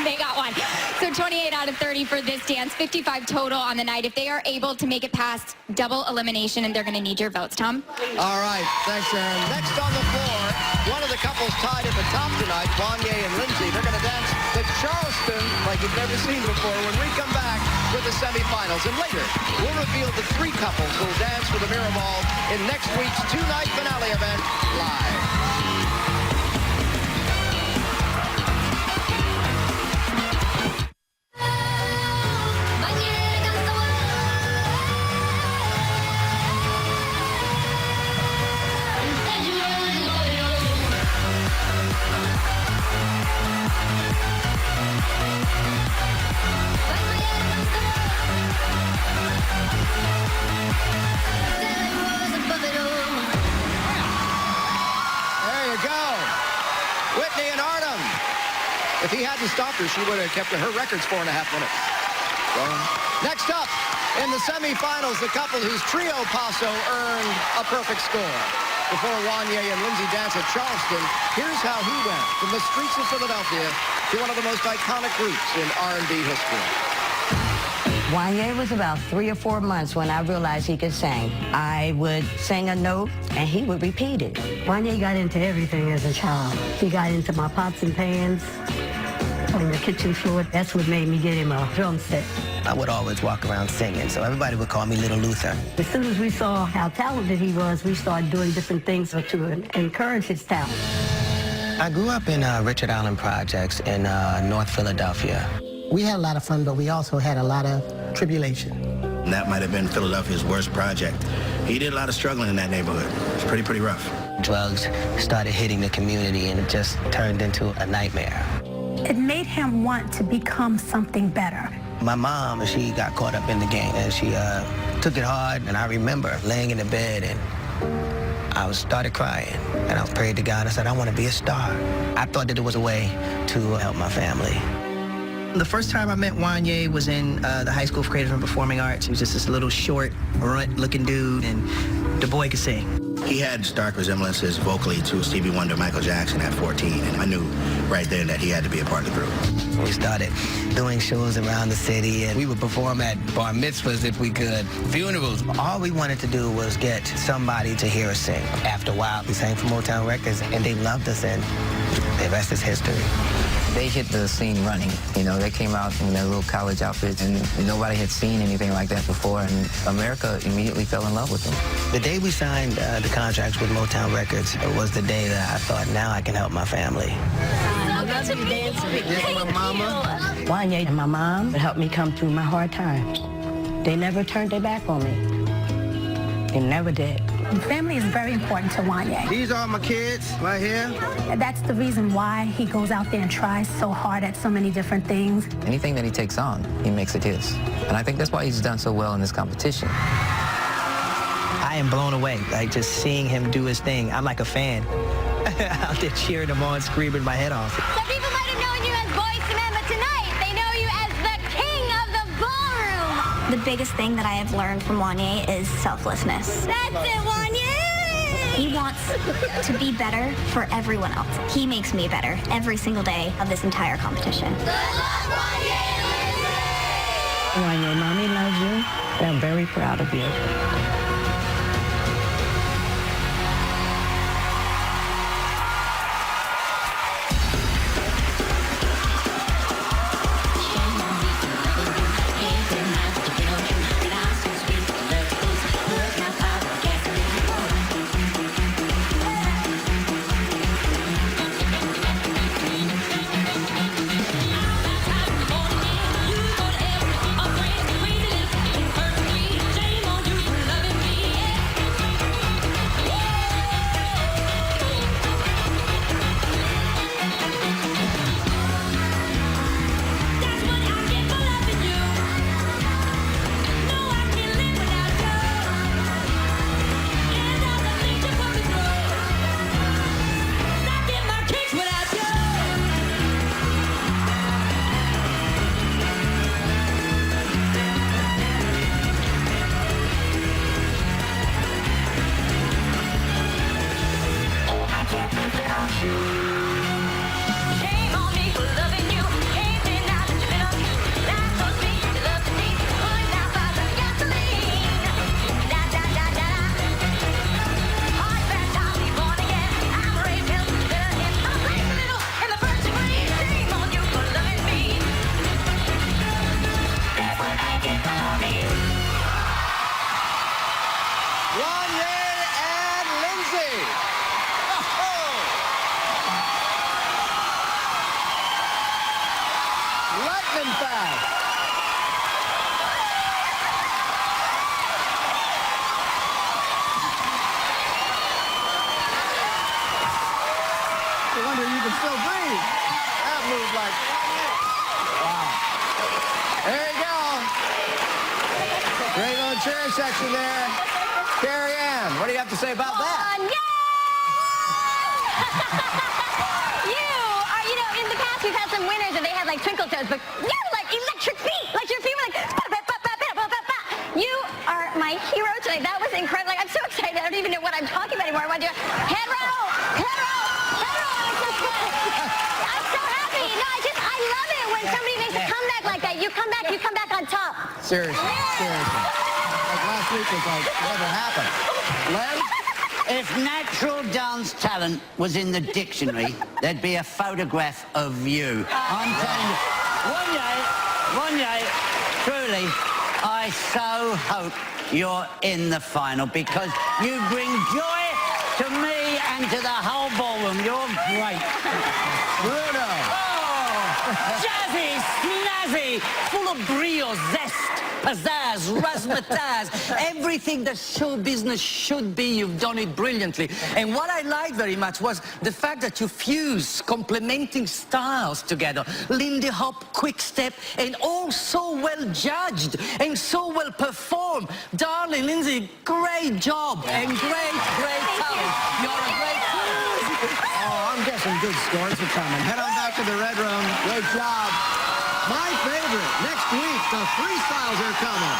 They got one. So 28 out of 30 for this dance, 55 total on the night. If they are able to make it past double elimination, and they're going to need your votes, Tom. All right, thanks, Erin. Next on the floor, one of the couples tied at the top tonight, Wanye and Lindsay. They're going to dance the Charleston like you've never seen before when we come back with the semifinals. And later, we'll reveal the 3 couples who will dance for the Mirrorball in next week's 2-night finale event live. If he hadn't stopped her, she would have kept her record's 4.5 minutes. Next up, in the semifinals, the couple whose trio paso earned a perfect score. Before Wanye and Lindsay dance at Charleston, here's how he went from the streets of Philadelphia to one of the most iconic groups in R&B history. Wanye was about 3 or 4 months when I realized he could sing. I would sing a note, and he would repeat it. Wanye got into everything as a child. He got into my pots and pans on the kitchen floor. That's what made me get him a drum set. I would always walk around singing, so everybody would call me Little Luther. As soon as we saw how talented he was, we started doing different things to encourage his talent. I grew up in Richard Allen Projects in North Philadelphia. We had a lot of fun, but we also had a lot of tribulation. And that might have been Philadelphia's worst project. He did a lot of struggling in that neighborhood. It was pretty rough. Drugs started hitting the community, and it just turned into a nightmare. It made him want to become something better. My mom, she got caught up in the game, and she took it hard, and I remember laying in the bed, and I started crying, and I prayed to God. I said, I want to be a star. I thought that there was a way to help my family. The first time I met Wanye was in the High School for Creative and Performing Arts. He was just this little short, runt-looking dude, and the boy could sing. He had stark resemblances vocally to Stevie Wonder, Michael Jackson at 14, and I knew right then that he had to be a part of the group. We started doing shows around the city, and we would perform at bar mitzvahs if we could, funerals. All we wanted to do was get somebody to hear us sing. After a while, we sang for Motown Records, and they loved us, and the rest is history. They hit the scene running. You know, they came out in their little college outfits, and nobody had seen anything like that before, and America immediately fell in love with them. The day we signed the contracts with Motown Records was the day that I thought, now I can help my family. I love you dancing. This is my mama. Wanya and my mom helped me come through my hard times. They never turned their back on me. They never did. Family is very important to Wanya. These are my kids right here. That's the reason why he goes out there and tries so hard at so many different things. Anything that he takes on, he makes it his. And I think that's why he's done so well in this competition. I am blown away, like just seeing him do his thing. I'm like a fan. Out there cheering him on, screaming my head off. Some people might have known you as Boyz II Men, but tonight they know you as the king of the ballroom. The biggest thing that I have learned from Wanya is selflessness. That's it, Wanya! He wants to be better for everyone else. He makes me better every single day of this entire competition. Good luck, Wanya! Wanya, Mommy loves you. I'm very proud of you. cheering section there. Carrie Ann, what do you have to say about that? In the past we've had some winners and they had like twinkle toes, but you like electric feet. Like your feet were like, you are my hero tonight. That was incredible. Like, I'm so excited. I don't even know what I'm talking about anymore. I want to do head roll, head roll, head roll. I'm so happy. No, I love it when somebody makes a comeback like that. You come back on top. Seriously. Like last week was like, never happened. Len? If natural dance talent was in the dictionary, there'd be a photograph of you. I'm telling you, one day, truly, I so hope you're in the final because you bring joy to me and to the whole ballroom. You're great. Bruno. Oh, jazzy, snazzy, full of brio, zest, pizzazz, razzmatazz, everything that show business should be. You've done it brilliantly. And what I liked very much was the fact that you fuse complementing styles together. Lindy Hop, Quick Step, and all so well judged and so well performed. Darling, Lindsay, great job and great talent. You're a great Oh, I'm guessing good scores are coming. Head on back to the Red Room. Great job. My favorite, next week, the freestyles are coming.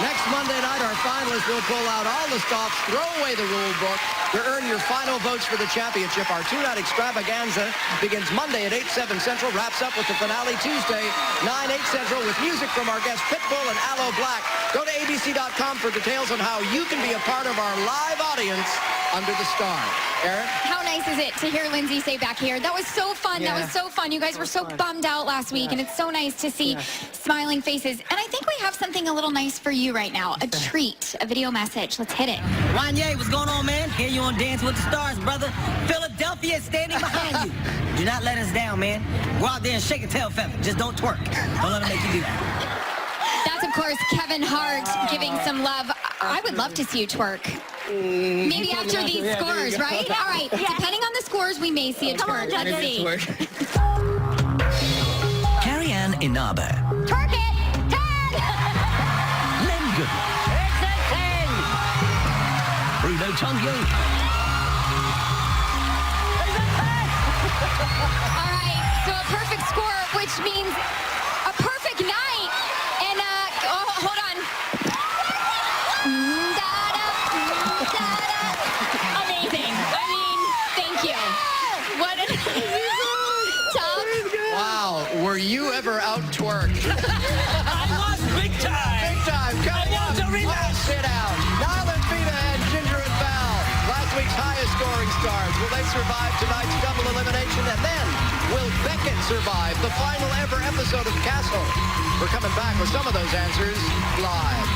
Next Monday night, our finalists will pull out all the stops, throw away the rule book to earn your final votes for the championship. Our two-night extravaganza begins Monday at 8/7 Central, wraps up with the finale Tuesday, 9/8 Central, with music from our guests Pitbull and Aloe Black. Go to abc.com for details on how you can be a part of our live audience under the stars. Erin? How nice is it to hear Lindsay say back here, that was so fun, that was so fun. You guys were so bummed out last week, and it's so nice to see smiling faces. And I think we have something a little nice for you right now, a treat, a video message. Let's hit it. Wanye, what's going on, man? Here you on Dance with the Stars, brother. Philadelphia is standing behind you. Do not let us down, man. Go out there and shake a tail feather. Just don't twerk. Don't let them make you do that. That's, of course, Kevin Hart giving some love. I would love to see you twerk. Maybe after these scores, right? All right. Depending on the scores, we may see a twerk. Let's see. Carrie Ann Inaba. Twerk it! 10! Len Goodman. It's a 10! Bruno Tongyoli. All right. So a perfect score, which means a perfect night. And, hold on. Amazing. I mean, thank you. What an Tom? Wow, were you ever out twerked? I was big time. Big time. Coming I want up, to rematch. sit down. Niall and Vita and Ginger and Val, last week's highest scoring stars. Will they survive tonight's double elimination? And then, will Beckett survive the final ever episode of Castle? We're coming back with some of those answers live.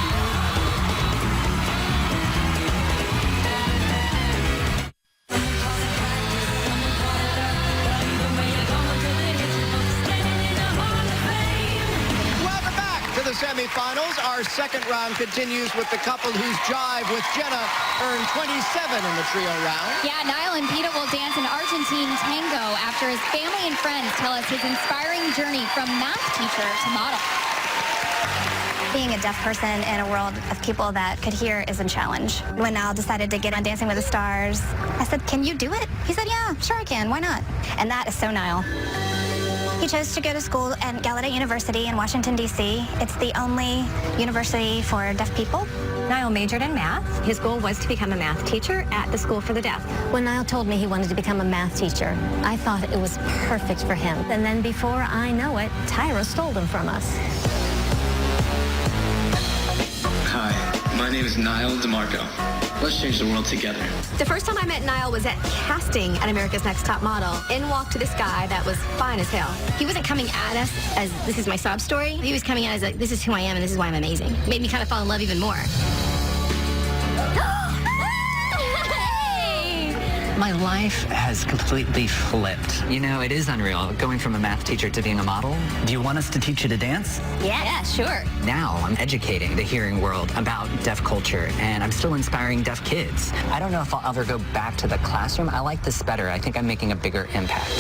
Welcome back to the semifinals. Our second round continues with the couple whose jive with Jenna earned 27 in the trio round. Yeah, Niall and Pita will dance an Argentine tango after his family and friends tell us his inspiring journey from math teacher to model. Being a deaf person in a world of people that could hear is a challenge. When Niall decided to get on Dancing with the Stars, I said, "Can you do it?" He said, "Yeah, sure I can. Why not?" And that is so Niall. He chose to go to school at Gallaudet University in Washington, D.C. It's the only university for deaf people. Niall majored in math. His goal was to become a math teacher at the School for the Deaf. When Niall told me he wanted to become a math teacher, I thought it was perfect for him. And then before I know it, Tyra stole him from us. Hi, my name is Niall DeMarco. Let's change the world together. The first time I met Niall was at casting at America's Next Top Model. In walked this guy that was fine as hell. He wasn't coming at us as this is my sob story. He was coming at us like this is who I am and this is why I'm amazing. Made me kind of fall in love even more. My life has completely flipped. You know, it is unreal, going from a math teacher to being a model. Do you want us to teach you to dance? Yeah, sure. Now I'm educating the hearing world about deaf culture, and I'm still inspiring deaf kids. I don't know if I'll ever go back to the classroom. I like this better. I think I'm making a bigger impact.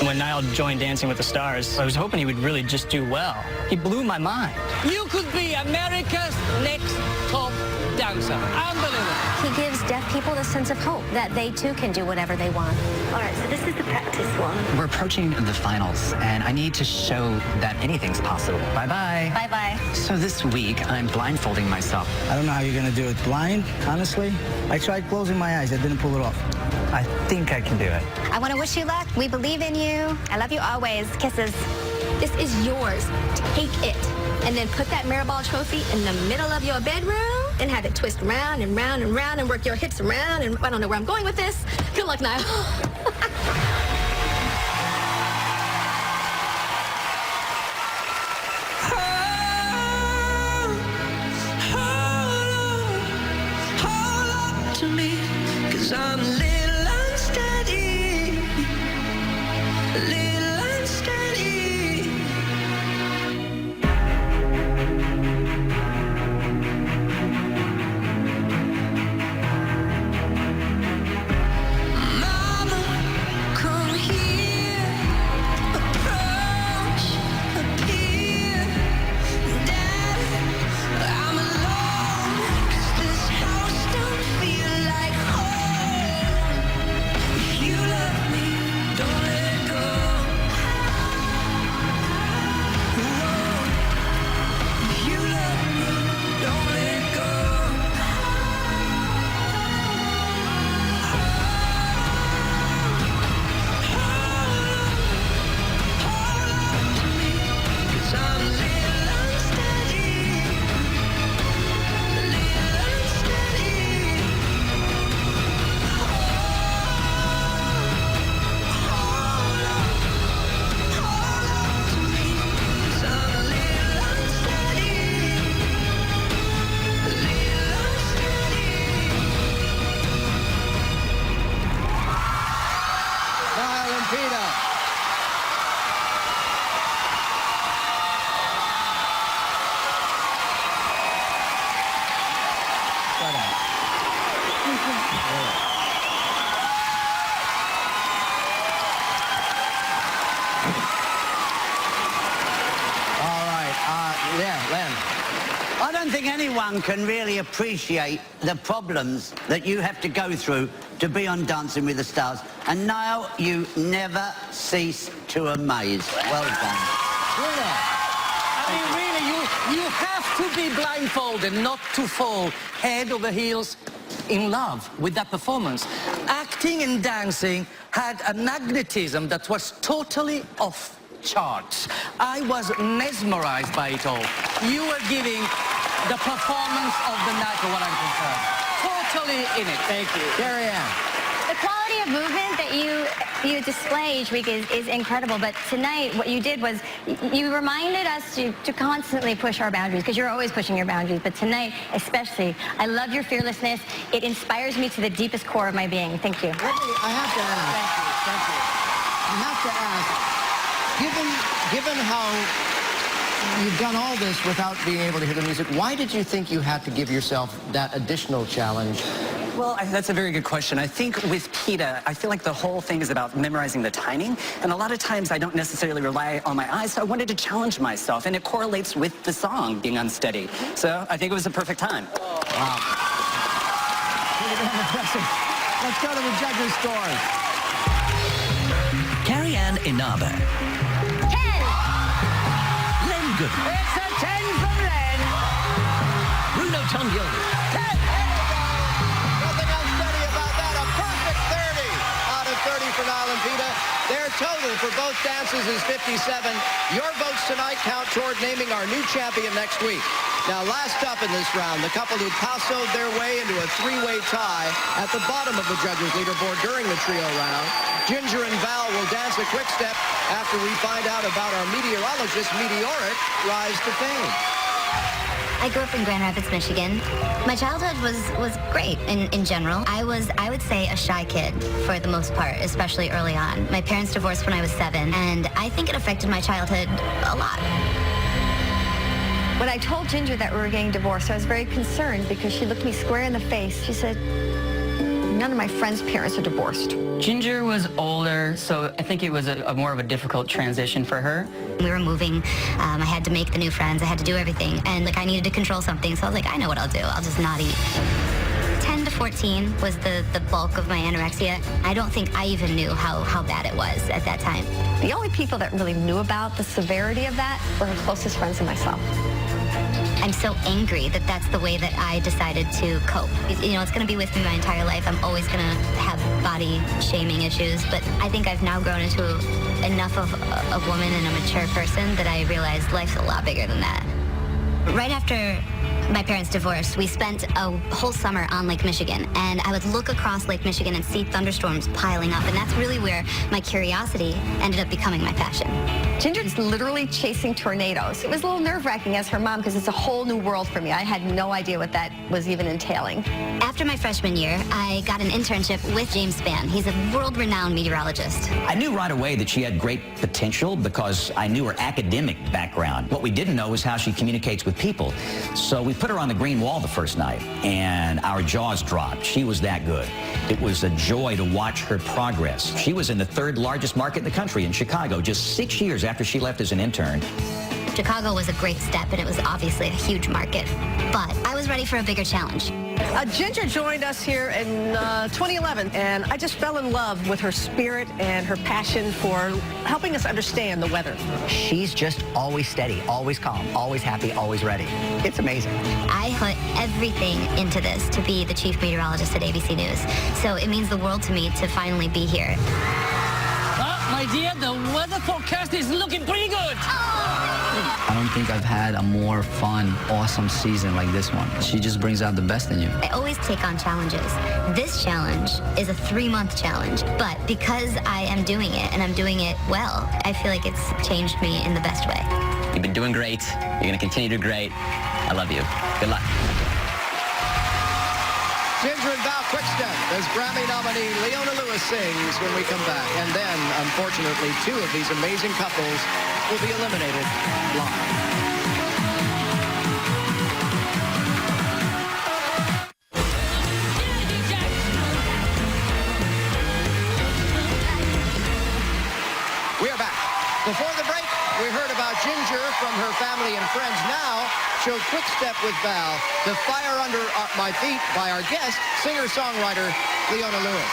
When Niall joined Dancing with the Stars, I was hoping he would really just do well. He blew my mind. You could be America's next top dancer. Unbelievable. He gives deaf people the sense of hope that they too can do whatever they want. All right, so this is the practice one. We're approaching the finals, and I need to show that anything's possible. Bye-bye. Bye-bye. So this week, I'm blindfolding myself. I don't know how you're going to do it blind, honestly. I tried closing my eyes. I didn't pull it off. I think I can do it. I want to wish you luck. We believe in you. I love you always. Kisses. This is yours. Take it. And then put that Mirrorball trophy in the middle of your bedroom and have it twist round and round and round and work your hips around. And I don't know where I'm going with this. Good luck, Niall. To me, 'cause I'm a little unsteady, a little unsteady. Mama, come All right. Len. I don't think anyone can really appreciate the problems that you have to go through to be on Dancing with the Stars. And Niall, you never cease to amaze. Well done. I mean, really, you have to be blindfolded not to fall head over heels in love with that performance. Acting and dancing had a magnetism that was totally off charts. I was mesmerized by it all. You were giving the performance of the night for what I'm concerned. Totally in it. Thank you. Carrie Ann. The quality of movement that you display each week is incredible, but tonight what you did was you reminded us to constantly push our boundaries, because you're always pushing your boundaries, but tonight especially, I love your fearlessness. It inspires me to the deepest core of my being. Thank you. I have to ask. Thank you. I have to ask, given how you've done all this without being able to hear the music, why did you think you had to give yourself that additional challenge? Well, that's a very good question. I think with PETA, I feel like the whole thing is about memorizing the timing, and a lot of times I don't necessarily rely on my eyes, so I wanted to challenge myself, and it correlates with the song being unsteady. So I think it was a perfect time. Wow. Pretty damn impressive. Let's go to the judges' scores. Carrie Ann Inaba. 10. Len Goodman. It's a 10 from Len. Bruno Tongioli. Nothing unsteady about that. A perfect 30 out of 30 for Niall and PETA. Their total for both dances is 57. Your votes tonight count toward naming our new champion next week. Now, last up in this round, the couple who passoed their way into a three-way tie at the bottom of the judges' leaderboard during the trio round. Ginger and Val will dance a quick step after we find out about our meteorologist's meteoric rise to fame. I grew up in Grand Rapids, Michigan. My childhood was great in general. I would say, a shy kid for the most part, especially early on. My parents divorced when I was 7, and I think it affected my childhood a lot. When I told Ginger that we were getting divorced, I was very concerned because she looked me square in the face. She said, "None of my friends' parents are divorced." Ginger was older, so I think it was a more of a difficult transition for her. We were moving. I had to make the new friends. I had to do everything. And I needed to control something. So I was like, I know what I'll do. I'll just not eat. 10 to 14 was the bulk of my anorexia. I don't think I even knew how bad it was at that time. The only people that really knew about the severity of that were her closest friends and myself. I'm so angry that that's the way that I decided to cope. You know, it's going to be with me my entire life. I'm always going to have body shaming issues, but I think I've now grown into enough of a woman and a mature person that I realize life's a lot bigger than that. Right after my parents divorced, we spent a whole summer on Lake Michigan, and I would look across Lake Michigan and see thunderstorms piling up, and that's really where my curiosity ended up becoming my passion. Ginger is literally chasing tornadoes. It was a little nerve-wracking as her mom because it's a whole new world for me. I had no idea what that was even entailing. After my freshman year, I got an internship with James Spann. He's a world-renowned meteorologist. I knew right away that she had great potential because I knew her academic background. What we didn't know was how she communicates with people. So we put her on the green wall the first night, and our jaws dropped. She was that good. It was a joy to watch her progress. She was in the 3rd largest market in the country, in Chicago, just 6 years after she left as an intern. Chicago was a great step, and it was obviously a huge market. But I was ready for a bigger challenge. Ginger joined us here in 2011, and I just fell in love with her spirit and her passion for helping us understand the weather. She's just always steady, always calm, always happy, always ready. It's amazing. I put everything into this to be the chief meteorologist at ABC News. So it means the world to me to finally be here. My dear, the weather forecast is looking pretty good. I don't think I've had a more fun, awesome season like this one. She just brings out the best in you. I always take on challenges. This challenge is a 3-month challenge, but because I am doing it and I'm doing it well, I feel like it's changed me in the best way. You've been doing great. You're going to continue to do great. I love you. Good luck. Ginger and Val Quickstep as Grammy nominee Leona Lewis sings when we come back. And then, unfortunately, 2 of these amazing couples will be eliminated live. her family and friends. Now, show Quick Step with Val to Fire Under My Feet by our guest, singer-songwriter Leona Lewis.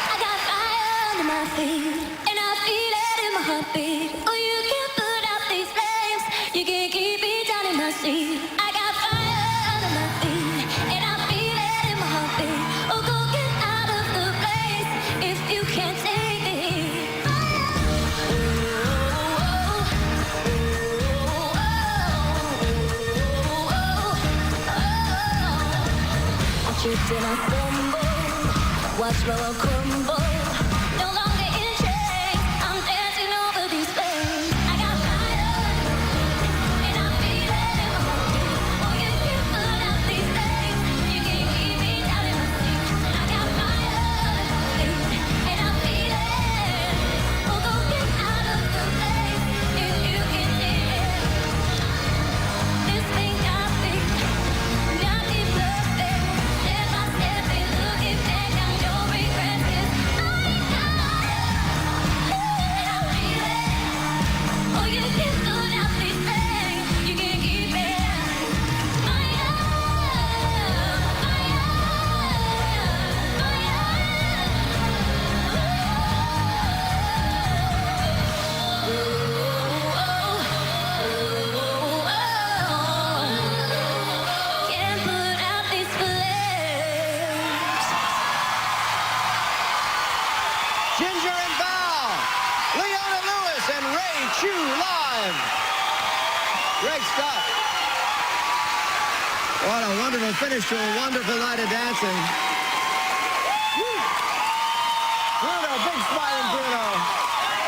I got fire under my feet, and I feel it in my heartbeat. Oh, you can't put out these flames, you can't keep me down in my seat. I got fire under my feet, and I feel it in my heartbeat. Oh, go get out of the place if you can't take the heat. I tripped and I stumbled, watch my world crumble. No longer in chains, I'm dancing over these flames. I got fire, and I feel it in my heartbeat. Oh, you can put out these flames, you can't keep me down in my seat. I got fire, and I feel it. Oh, go get out of the place if you can see it. This thing I think, not be perfect. Step by step and looking back, I no regrets. 'Cause and I feel it. Oh, you can put out these things, you can keep it. Can't put out these flames. Ginger and Val, Leona Lewis and Ray Chu live. Great stuff. What a wonderful finish to a wonderful night of dancing. Woo. Bruno, big smiling Bruno.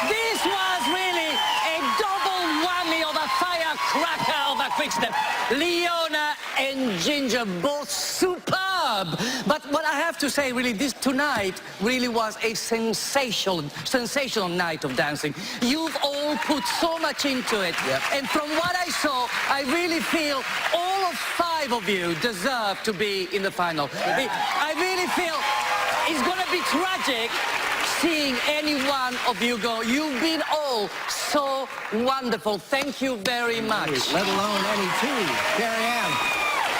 This was really a double whammy of a firecracker of a quick step. Leona and Ginger, both superb. But what I have to say, really, this tonight really was a sensational night of dancing. You've all put so much into it. Yep. And from what I saw, I really feel all of 5 of you deserve to be in the final. I really feel it's going to be tragic seeing any one of you go. You've been all so wonderful. Thank you very much. Let alone any two. Carrie Ann.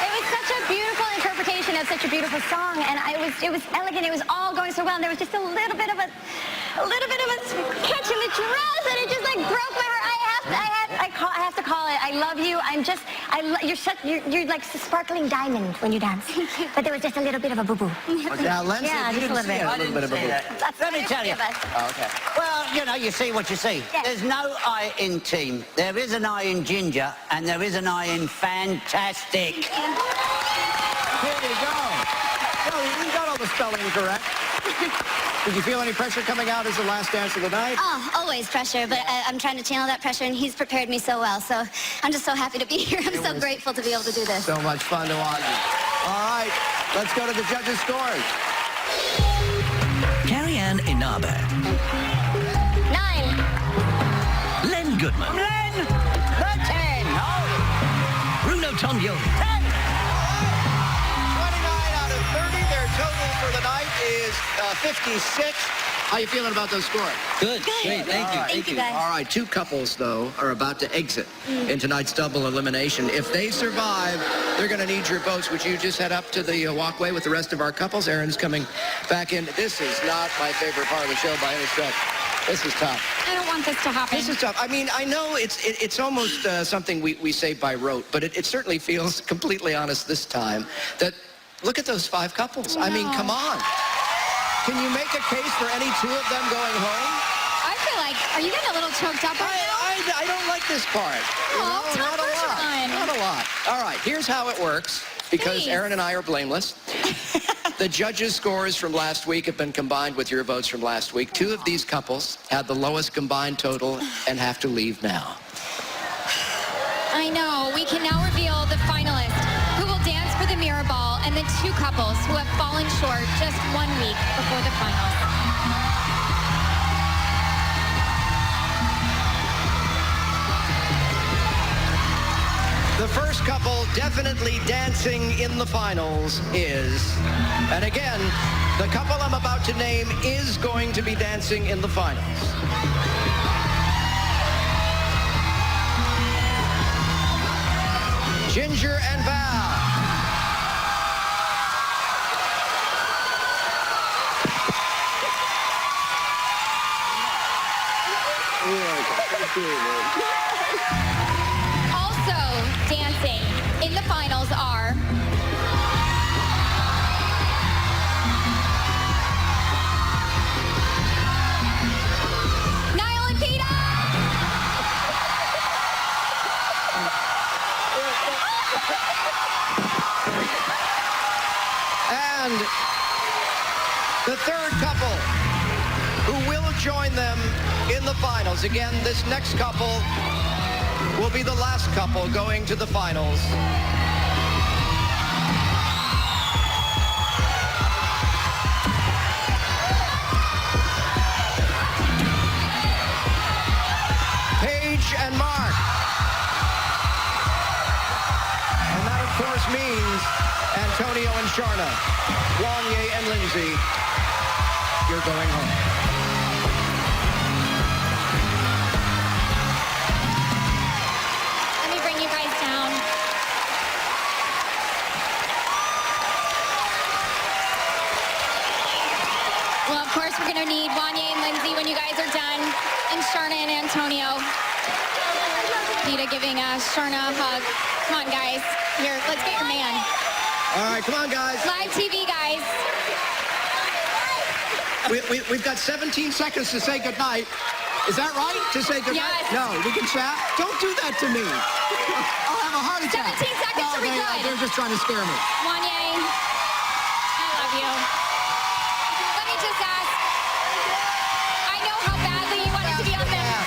It was such a beautiful interpretation of such a beautiful song, and it was elegant. It was all going so well, and there was just a little bit of a catch in the dress, and it just like broke my heart. I have to call it. I love you. You're like a sparkling diamond when you dance. But there was just a little bit of a boo-boo. Now, Lindsay, Yeah, you just a didn't little see bit. it. A little bit of a boo. Let me tell you. Oh, okay. Well, you know, you see what you see. Yes. There's no I in team. There is an I in Ginger, and there is an I in fantastic. Here you go. No, you got all the spelling correct. Did you feel any pressure coming out as the last dance of the night? Oh, always pressure, but I'm trying to channel that pressure, and he's prepared me so well. So I'm just so happy to be here. I'm so grateful to be able to do this. So much fun to watch. All right, let's go to the judges' scores. Carrie Ann Inaba. 9. Len Goodman. Len, the 10. Oh, Bruno Tognoli. 29 out of 30. Their total for the night is 56. How you feeling about those scores? Good. Great. Thank you. Thank you, guys. All right, 2 couples, though, are about to exit in tonight's double elimination. If they survive, they're going to need your votes. Would you just head up to the walkway with the rest of our couples? Aaron's coming back in. This is not my favorite part of the show by any stretch. This is tough. I don't want this to happen. This is tough. I mean, I know it's almost something we say by rote, but it certainly feels completely honest this time that look at those 5 couples. I mean, come on. Can you make a case for any 2 of them going home? I feel like, are you getting a little choked up right now? I don't like this part. Oh, You know, top not a first lot. one. Not a lot. All right, here's how it works. Because Please. Aaron and I are blameless. The judges' scores from last week have been combined with your votes from last week. 2 of these couples had the lowest combined total and have to leave now. I know. We can now reveal the finalists who will dance for the mirror ball and the 2 couples who have fallen short just 1 week before the finals. The first couple definitely dancing in the finals is, and again, the couple I'm about to name is going to be dancing in the finals. Ginger and Val. Also dancing in the finals are Niall and Peter! And the third couple who will join them in the finals. Again, this next couple will be the last couple going to the finals. Paige and Mark. And that, of course, means Antonio and Sharna, Wanye and Lindsay, you're going home. Let me bring you guys down. Well, of course, we're going to need Wanye and Lindsay when you guys are done, and Sharna and Antonio. Peter giving Sharna a hug. Come on, guys. Here, let's get your man. All right, come on, guys. Live TV, guys. We've got 17 seconds to say goodnight. Is that right? To say goodnight? Yes. No, we can chat. Don't do that to me. I'll have a heart attack. 17 seconds to be good. They're just trying to scare me. Wanye, I love you. Let me just ask. I know how badly you wanted to be on them.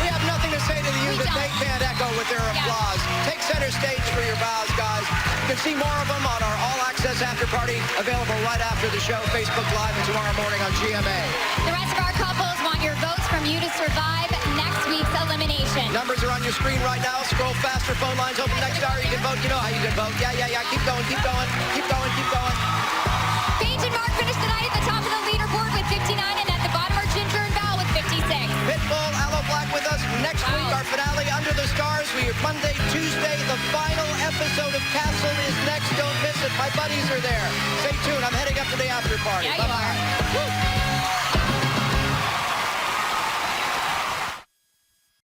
We have nothing to say to the youth that they can't echo with their applause. Take center stage for your vows, guys. You can see more of them on our All Access After Party, available right after the show, Facebook Live, and tomorrow morning on GMA. The rest of our couples want your votes from you to survive next week's elimination. Numbers are on your screen right now. Scroll faster. Phone lines open next hour. You can vote. You know how you can vote. Yeah. Keep going, keep going, keep going, keep going. Paige and Mark finished the night at the top of the leaderboard with 59, and at the bottom are Ginger and Val with 56. Pitbull, Aloe Black with us. Next week, our finale, Under the Stars. Monday, Tuesday, the final episode of Castle is next. Don't miss it. My buddies are there. Stay tuned. I'm heading up to the after party. Yeah, you are. Bye-bye.